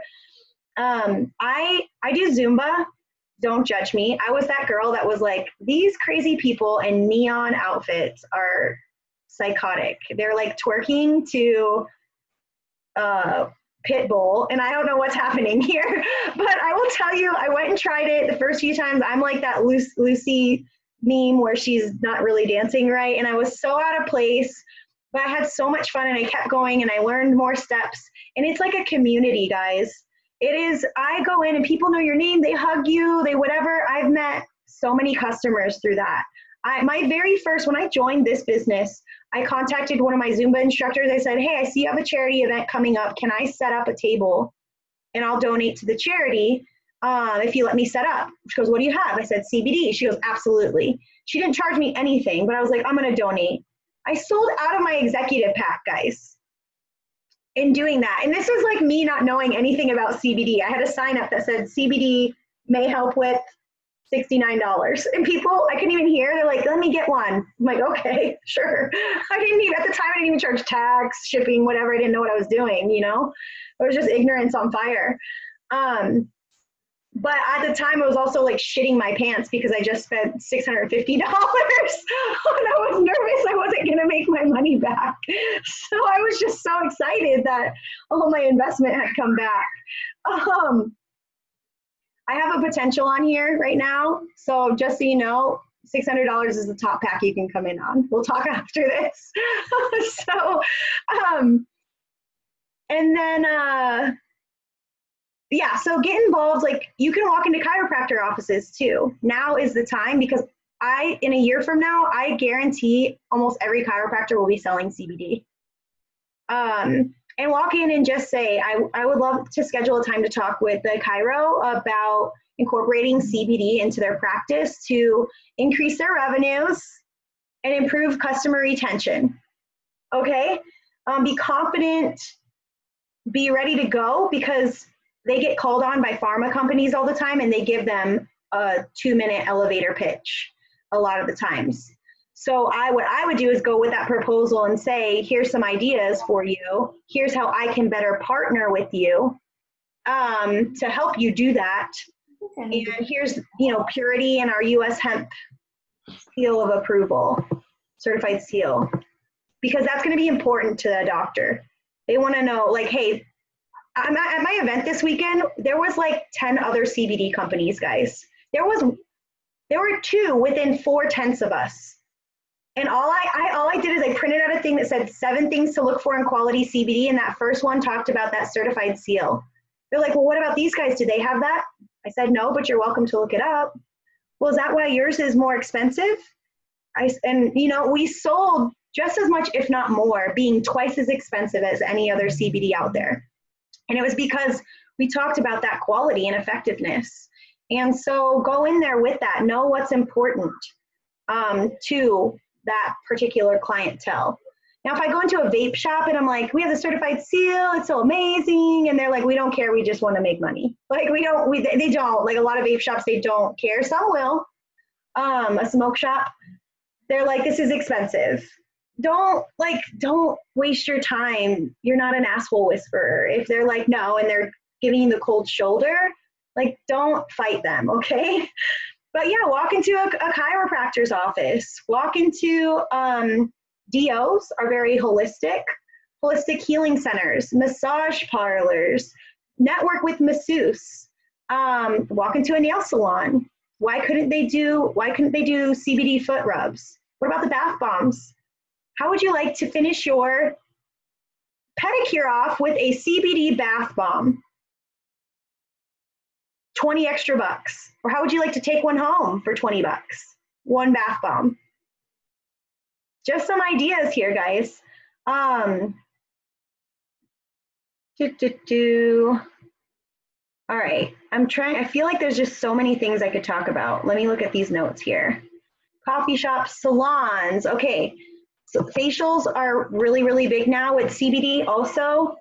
I do Zumba. Don't judge me. I was that girl that was like, these crazy people in neon outfits are psychotic. They're like twerking to Pitbull, and I don't know what's happening here, but I will tell you, I went and tried it the first few times. I'm like that Lucy meme where she's not really dancing right, and I was so out of place, but I had so much fun, and I kept going, and I learned more steps, and it's like a community, guys. It is, I go in, and people know your name, they hug you, they whatever. I've met so many customers through that. My very first, when I joined this business, I contacted one of my Zumba instructors. I said, hey, I see you have a charity event coming up. Can I set up a table and I'll donate to the charity if you let me set up? She goes, what do you have? I said, CBD. She goes, absolutely. She didn't charge me anything, but I was like, I'm going to donate. I sold out of my executive pack, guys. in doing that. And this was like me not knowing anything about CBD. I had a sign up that said CBD may help with $69. And people, I couldn't even hear. They're like, let me get one. I'm like, okay, sure. I didn't even, at the time, I didn't even charge tax, shipping, whatever. I didn't know what I was doing, you know? It was just ignorance on fire. But at the time, I was also like shitting my pants because I just spent $650 and I was nervous I wasn't going to make my money back. So I was just so excited that all my investment had come back. I have a potential on here right now. So just so you know, $600 is the top pack you can come in on. We'll talk after this. So, and then, yeah, so get involved. Like you can walk into chiropractor offices too. Now is the time because in a year from now, I guarantee almost every chiropractor will be selling CBD. And walk in and just say, I would love to schedule a time to talk with the chiro about incorporating CBD into their practice to increase their revenues and improve customer retention. Okay? Be confident, be ready to go because they get called on by pharma companies all the time and they give them a 2-minute elevator pitch a lot of the times. So what I would do is go with that proposal and say, here's some ideas for you. Here's how I can better partner with you to help you do that. Okay. And here's, Purity and our U.S. hemp seal of approval, certified seal, because that's going to be important to the doctor. They want to know, like, hey, at my event this weekend, there was like 10 other CBD companies, guys. There were 2 within 4/10 of us. And all I did is I printed out a thing that said 7 things to look for in quality CBD. And that first one talked about that certified seal. They're like, well, what about these guys? Do they have that? I said, no, but you're welcome to look it up. Well, is that why yours is more expensive? We sold just as much, if not more, being twice as expensive as any other CBD out there. And it was because we talked about that quality and effectiveness. And so go in there with that, know what's important to that particular clientele. Now, if I go into a vape shop and I'm like, we have the certified seal, it's so amazing. And they're like, we don't care, we just want to make money. Like they don't, like a lot of vape shops, they don't care. Some will. A smoke shop, they're like, this is expensive. Don't waste your time. You're not an asshole whisperer. If they're like, no, and they're giving you the cold shoulder, like, don't fight them, okay? But yeah, walk into a chiropractor's office. Walk into DOs are very holistic healing centers, massage parlors, network with masseuse. Walk into a nail salon. Why couldn't they do CBD foot rubs? What about the bath bombs? How would you like to finish your pedicure off with a CBD bath bomb? 20 extra bucks. Or how would you like to take one home for 20 bucks? One bath bomb. Just some ideas here, guys. All right, I feel like there's just so many things I could talk about. Let me look at these notes here. Coffee shops, salons. Okay, so facials are really, really big now with CBD also.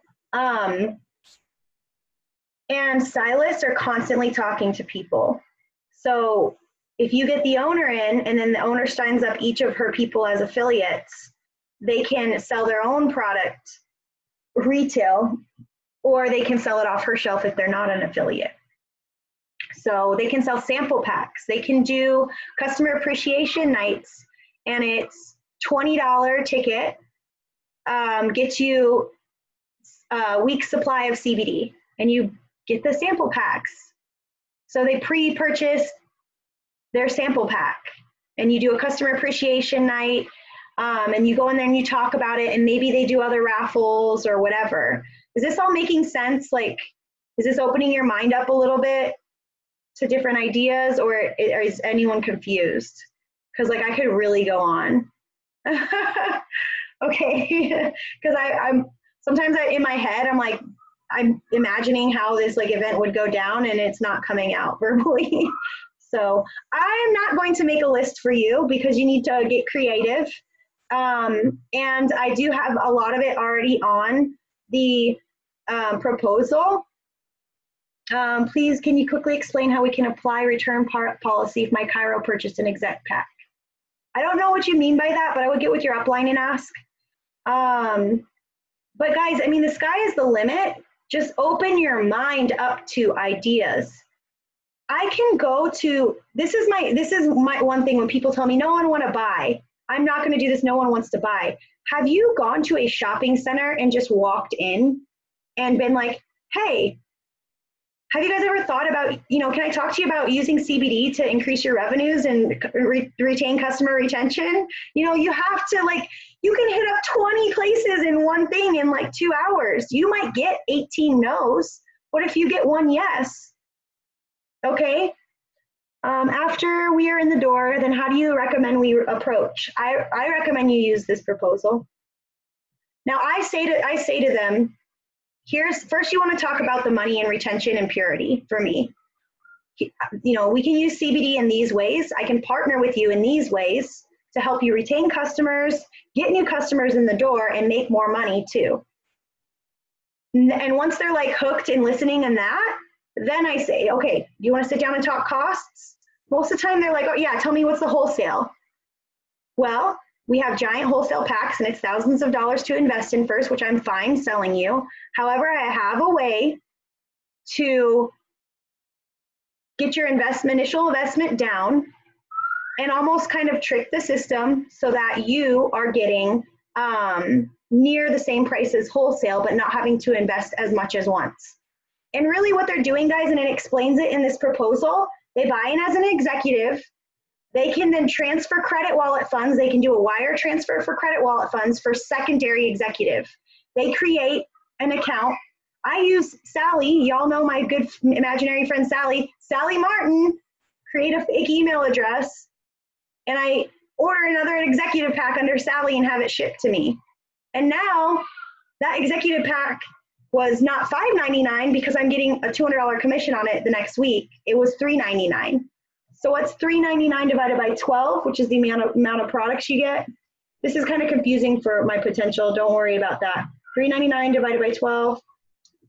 And stylists are constantly talking to people. So if you get the owner in and then the owner signs up each of her people as affiliates, they can sell their own product retail, or they can sell it off her shelf if they're not an affiliate. So they can sell sample packs. They can do customer appreciation nights, and it's $20 ticket, gets you a week's supply of CBD, and you get the sample packs. So they pre-purchase their sample pack, and you do a customer appreciation night, and you go in there and you talk about it, and maybe they do other raffles or whatever. Is this all making sense? Like, is this opening your mind up a little bit to different ideas, or is anyone confused? Because like I could really go on. Okay, because I'm sometimes in my head I'm like, I'm imagining how this like event would go down, and it's not coming out verbally. So I'm not going to make a list for you because you need to get creative. And I do have a lot of it already on the proposal. Please, can you quickly explain how we can apply return policy if my Cairo purchased an exec pack? I don't know what you mean by that, but I would get with your upline and ask. But guys, I mean, the sky is the limit. Just open your mind up to ideas. I can go to, this is my one thing when people tell me no one want to buy. I'm not going to do this. No one wants to buy. Have you gone to a shopping center and just walked in and been like, hey, have you guys ever thought about, can I talk to you about using CBD to increase your revenues and retain customer retention? You have to you can hit up 20 places in one thing in 2 hours. You might get 18 no's. What if you get one yes? Okay. After we are in the door, then how do you recommend we approach? I recommend you use this proposal. Now I say to them, first you want to talk about the money and retention and purity for me. We can use CBD in these ways. I can partner with you in these ways to help you retain customers, get new customers in the door, and make more money too. And once they're hooked and listening and that, then I say, okay, do you want to sit down and talk costs? Most of the time they're like, oh yeah, tell me what's the wholesale. Well, we have giant wholesale packs and it's thousands of dollars to invest in first, which I'm fine selling you. However, I have a way to get your initial investment down and almost kind of trick the system so that you are getting near the same price as wholesale, but not having to invest as much as once. And really what they're doing, guys, and it explains it in this proposal, they buy in as an executive. They can then transfer credit wallet funds. They can do a wire transfer for credit wallet funds for secondary executive. They create an account. I use Sally. Y'all know my good imaginary friend Sally. Sally Martin, create a fake email address, and I order another executive pack under Sally and have it shipped to me. And now that executive pack was not $5.99 because I'm getting a $200 commission on it the next week. It was $3.99. So what's $3.99 divided by 12, which is the amount of products you get? This is kind of confusing for my potential. Don't worry about that. $3.99 divided by 12,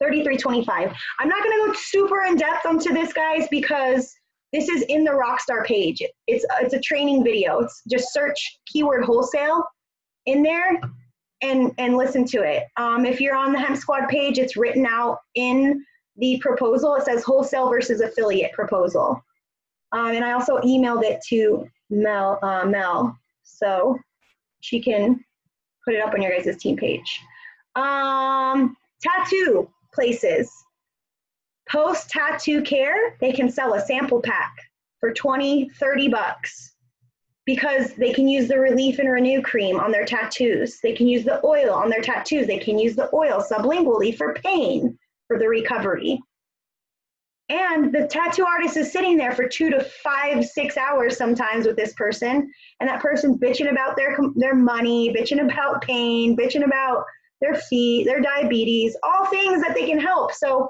$33.25. I'm not going to go super in depth onto this, guys, because this is in the Rockstar page. It's a training video. It's just search keyword wholesale in there and listen to it. If you're on the Hemp Squad page, it's written out in the proposal. It says wholesale versus affiliate proposal. And I also emailed it to Mel, so she can put it up on your guys' team page. Tattoo places. Post Tattoo Care, they can sell a sample pack for $20, $30 because they can use the Relief and Renew cream on their tattoos. They can use the oil on their tattoos. They can use the oil sublingually for pain for the recovery. And the tattoo artist is sitting there for 2 to 5, 6 hours sometimes with this person, and that person's bitching about their money, bitching about pain, bitching about their feet, their diabetes, all things that they can help. So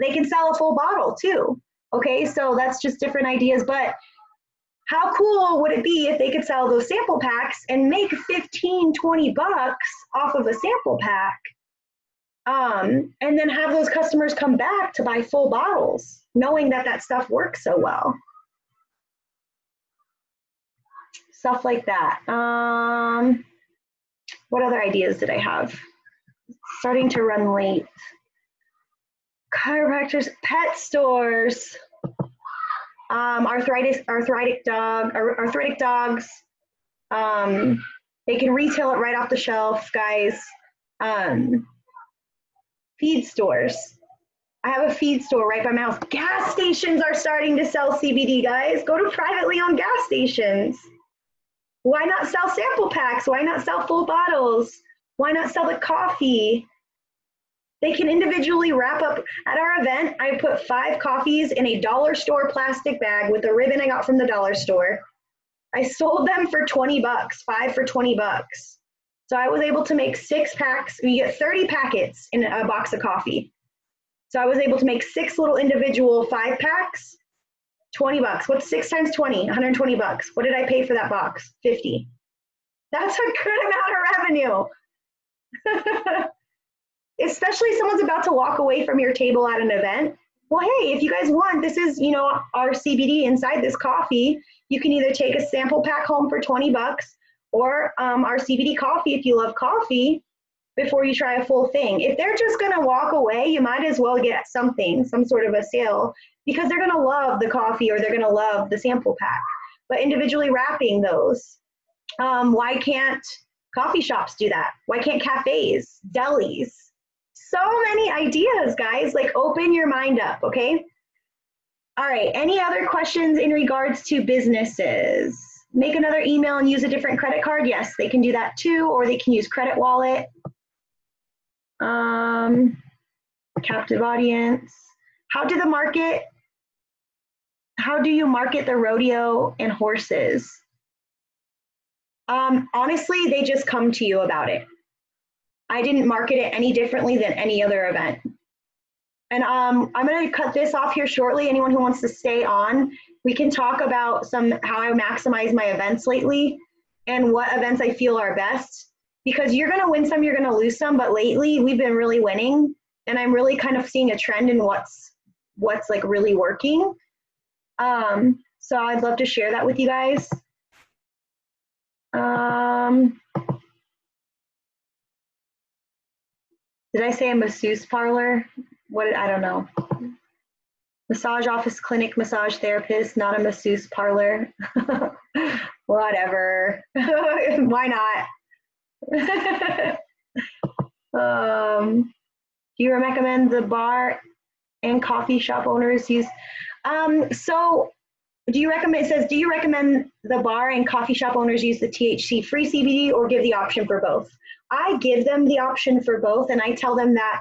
they can sell a full bottle too. Okay, so that's just different ideas. But how cool would it be if they could sell those sample packs and make 15, 20 bucks off of a sample pack? And then have those customers come back to buy full bottles, knowing that that stuff works so well. Stuff like that. What other ideas did I have? Starting to run late. Chiropractors, pet stores, arthritic dogs. They can retail it right off the shelf, guys. Feed stores. I have a feed store right by my house. Gas stations are starting to sell CBD, guys. Go to privately owned gas stations. Why not sell sample packs? Why not sell full bottles? Why not sell the coffee? They can individually wrap up. At our event, I put 5 coffees in a dollar store plastic bag with a ribbon I got from the dollar store. I sold them for 20 bucks, 5 for 20 bucks. So I was able to make 6 packs. You get 30 packets in a box of coffee. So I was able to make 6 little individual 5 packs, 20 bucks. What's 6 times 20? 120 bucks. What did I pay for that box? 50. That's a good amount of revenue. especially if someone's about to walk away from your table at an event. Well, hey, if you guys want, this is, you know, our CBD inside this coffee. You can either take a sample pack home for 20 bucks or our CBD coffee if you love coffee before you try a full thing. If they're just going to walk away, you might as well get something, some sort of a sale, because they're going to love the coffee or they're going to love the sample pack. But individually wrapping those, why can't coffee shops do that? Why can't cafes, delis? So many ideas, guys. Like, open your mind up, okay? All right, any other questions in regards to businesses? Make another email and use a different credit card? Yes, they can do that too, or they can use Credit Wallet. Captive audience. How do you market the rodeo and horses? Honestly, they just come to you about it. I didn't market it any differently than any other event. And I'm going to cut this off here shortly. Anyone who wants to stay on, we can talk about how I maximize my events lately and what events I feel are best. Because you're going to win some, you're going to lose some, but lately we've been really winning, and I'm really kind of seeing a trend in what's like really working. So I'd love to share that with you guys. Did I say a masseuse parlor? I don't know. Massage office, clinic, massage therapist, not a masseuse parlor. Whatever. Why not? Do you recommend the bar and coffee shop owners use? So do you recommend, it says, do you recommend the bar and coffee shop owners use the THC-free CBD or give the option for both? I give them the option for both, and I tell them that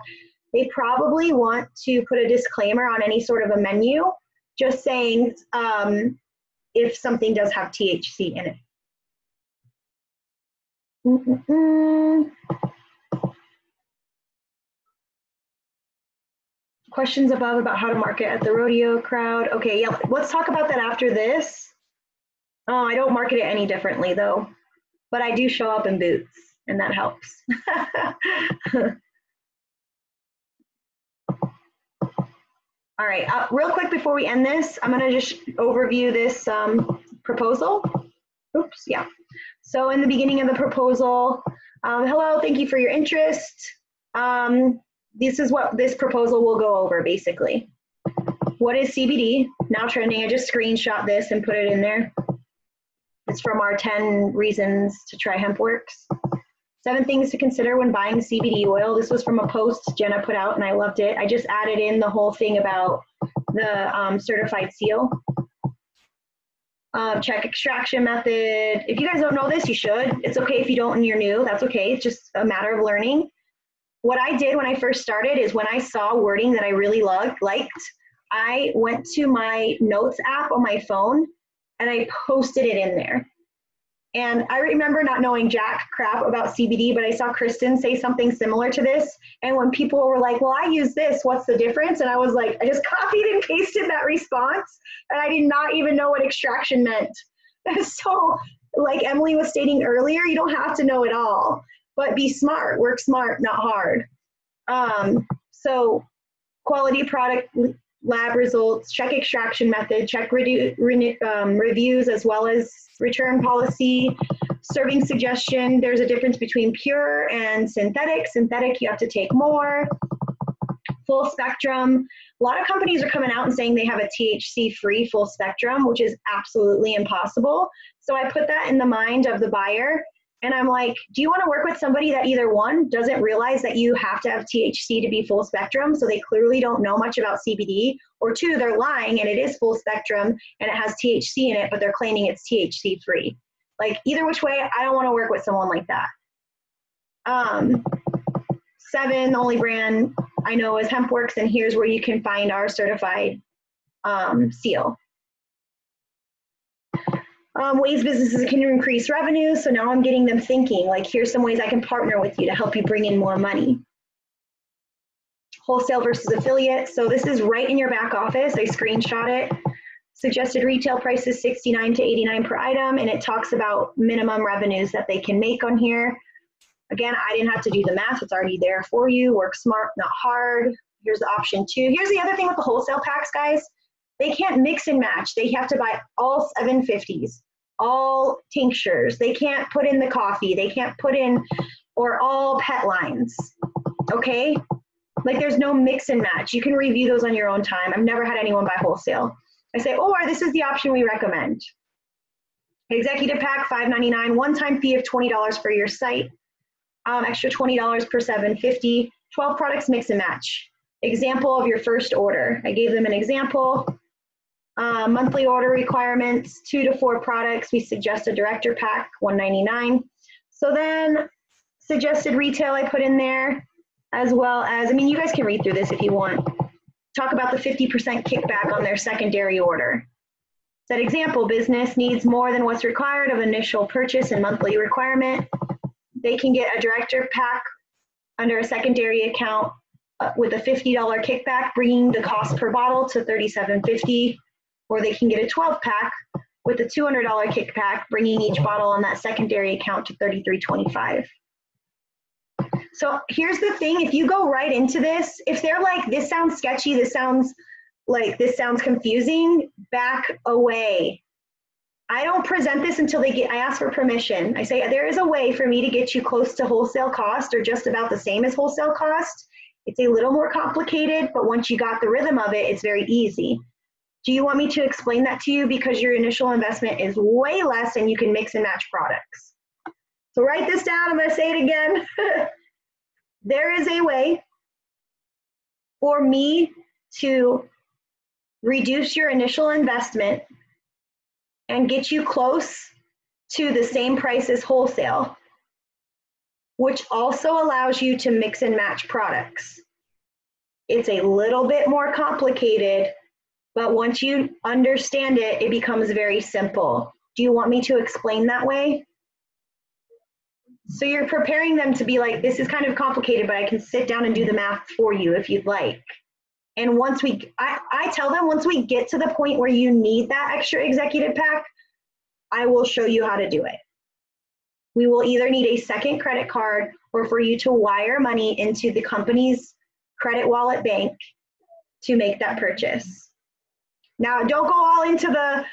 they probably want to put a disclaimer on any sort of a menu, just saying if something does have THC in it. Questions above about how to market at the rodeo crowd. Okay, yeah, let's talk about that after this. I don't market it any differently though, but I do show up in boots, and that helps. All right, real quick before we end this, I'm gonna just overview this proposal. Oops, yeah. So in the beginning of the proposal, hello, thank you for your interest. This is what this proposal will go over basically. What is CBD? Now trending. I just screenshot this and put it in there. It's from our 10 reasons to try HempWorks. 7 things to consider when buying CBD oil. This was from a post Jenna put out and I loved it. I just added in the whole thing about the certified seal. Check extraction method. If you guys don't know this, you should. It's okay if you don't and you're new. That's okay. It's just a matter of learning. What I did when I first started is when I saw wording that I really liked, I went to my notes app on my phone and I posted it in there. And I remember not knowing jack crap about CBD, but I saw Kristen say something similar to this. And when people were like, well, I use this, what's the difference? And I was like, I just copied and pasted that response. And I did not even know what extraction meant. So like Emily was stating earlier, you don't have to know it all, but be smart, work smart, not hard. So quality product lab results, check extraction method, check reviews as well as return policy, serving suggestion. There's a difference between pure and synthetic. Synthetic, you have to take more. Full spectrum. A lot of companies are coming out and saying they have a THC-free full spectrum, which is absolutely impossible. So I put that in the mind of the buyer. And I'm like, do you want to work with somebody that either one, doesn't realize that you have to have THC to be full spectrum, so they clearly don't know much about CBD, or 2, they're lying and it is full spectrum and it has THC in it, but they're claiming it's THC free. Like either which way, I don't want to work with someone like that. 7, the only brand I know is HempWorks, and here's where you can find our certified seal. Ways businesses can increase revenue. So now I'm getting them thinking, like, here's some ways I can partner with you to help you bring in more money. Wholesale versus affiliate. So this is right in your back office. I screenshot it. Suggested retail price is $69 to $89 per item, and it talks about minimum revenues that they can make on here. Again, I didn't have to do the math. It's already there for you. Work smart, not hard. Here's the option 2. Here's the other thing with the wholesale packs, guys. They can't mix and match. They have to buy all 750s, all tinctures. They can't put in the coffee. They can't put in, or all pet lines, okay? Like there's no mix and match. You can review those on your own time. I've never had anyone buy wholesale. I say, or this is the option we recommend. Executive pack, $5.99, one-time fee of $20 for your site, extra $20 per 750, 12 products mix and match. Example of your first order. I gave them an example. Monthly order requirements, 2 to 4 products. We suggest a director pack, $199. So then suggested retail I put in there, as well as, I mean, you guys can read through this if you want. Talk about the 50% kickback on their secondary order. That example, business needs more than what's required of initial purchase and monthly requirement. They can get a director pack under a secondary account with a $50 kickback, bringing the cost per bottle to $37.50, or they can get a 12 pack with a $200 kickback, bringing each bottle on that secondary account to $33.25. So here's the thing, if you go right into this, if they're like, this sounds sketchy, this sounds confusing, back away. I don't present this until I ask for permission. I say, there is a way for me to get you close to wholesale cost or just about the same as wholesale cost. It's a little more complicated, but once you got the rhythm of it, it's very easy. Do you want me to explain that to you? Because your initial investment is way less and you can mix and match products. So write this down, I'm gonna say it again. There is a way for me to reduce your initial investment and get you close to the same price as wholesale, which also allows you to mix and match products. It's a little bit more complicated, but once you understand it, it becomes very simple. Do you want me to explain that way? So you're preparing them to be like, this is kind of complicated, but I can sit down and do the math for you if you'd like. And once I tell them, once we get to the point where you need that extra executive pack, I will show you how to do it. We will either need a second credit card or for you to wire money into the company's credit wallet bank to make that purchase. Now, don't go all into the,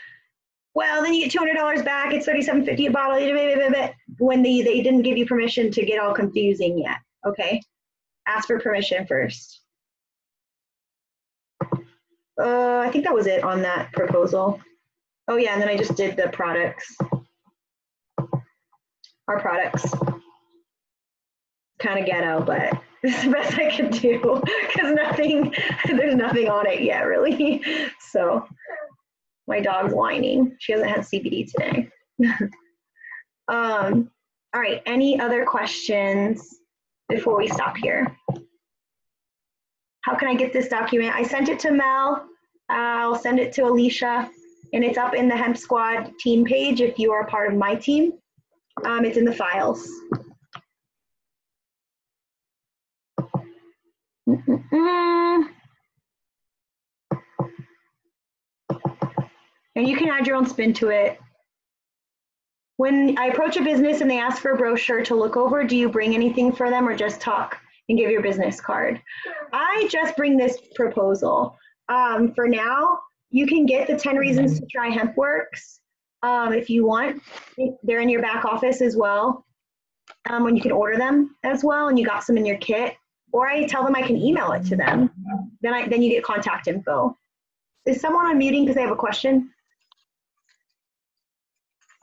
well, then you get $200 back, it's $37.50 a bottle, when they didn't give you permission to get all confusing yet, okay? Ask for permission first. I think that was it on that proposal. Oh yeah, and then I just did the products. Our products. Kind of ghetto, but it's the best I could do because there's nothing on it yet really. So my dog's whining. She hasn't had CBD today. All right, any other questions before we stop here? How can I get this document? I sent it to Mel. I'll send it to Alicia, and it's up in the Hemp Squad team page if you are a part of my team. It's in the files. And you can add your own spin to it. When I approach a business and they ask for a brochure to look over, do you bring anything for them or just talk and give your business card? I just bring this proposal. For now, you can get the 10 reasons to try HempWorks if you want. They're in your back office as well. When you can order them as well, and you got some in your kit. Or I tell them I can email it to them. Then you get contact info. Is someone unmuting because they have a question?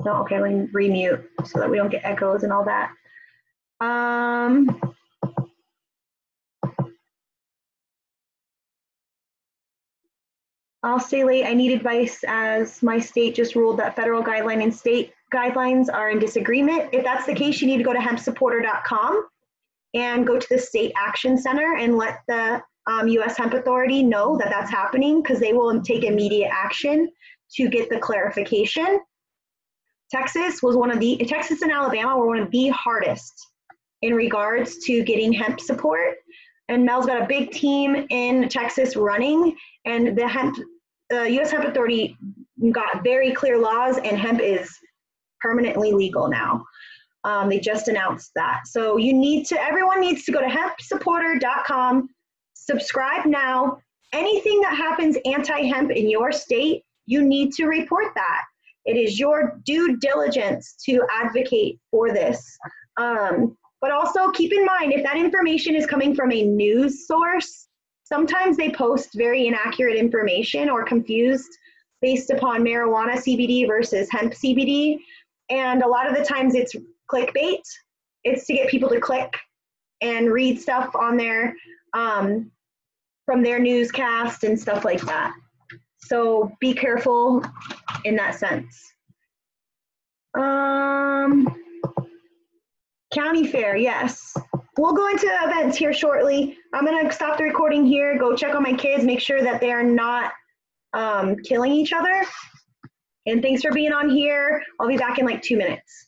No, okay, let me remute so that we don't get echoes and all that. I'll stay late. I need advice as my state just ruled that federal guideline and state guidelines are in disagreement. If that's the case, you need to go to hempsupporter.com and go to the State Action Center and let the U.S. Hemp Authority know that that's happening, because they will take immediate action to get the clarification. Texas and Alabama were one of the hardest in regards to getting hemp support. And Mel's got a big team in Texas running, and the U.S. Hemp Authority got very clear laws, and hemp is permanently legal now. They just announced that. So everyone needs to go to hempsupporter.com, subscribe now. Anything that happens anti-hemp in your state, you need to report that. It is your due diligence to advocate for this. But also keep in mind, if that information is coming from a news source, sometimes they post very inaccurate information or confused based upon marijuana CBD versus hemp CBD. And a lot of the times it's clickbait. It's to get people to click and read stuff on there from their newscast and stuff like that. So be careful in that sense. County fair, yes. We'll go into events here shortly. I'm gonna stop the recording here, go check on my kids, make sure that they are not killing each other. And thanks for being on here. I'll be back in like 2 minutes.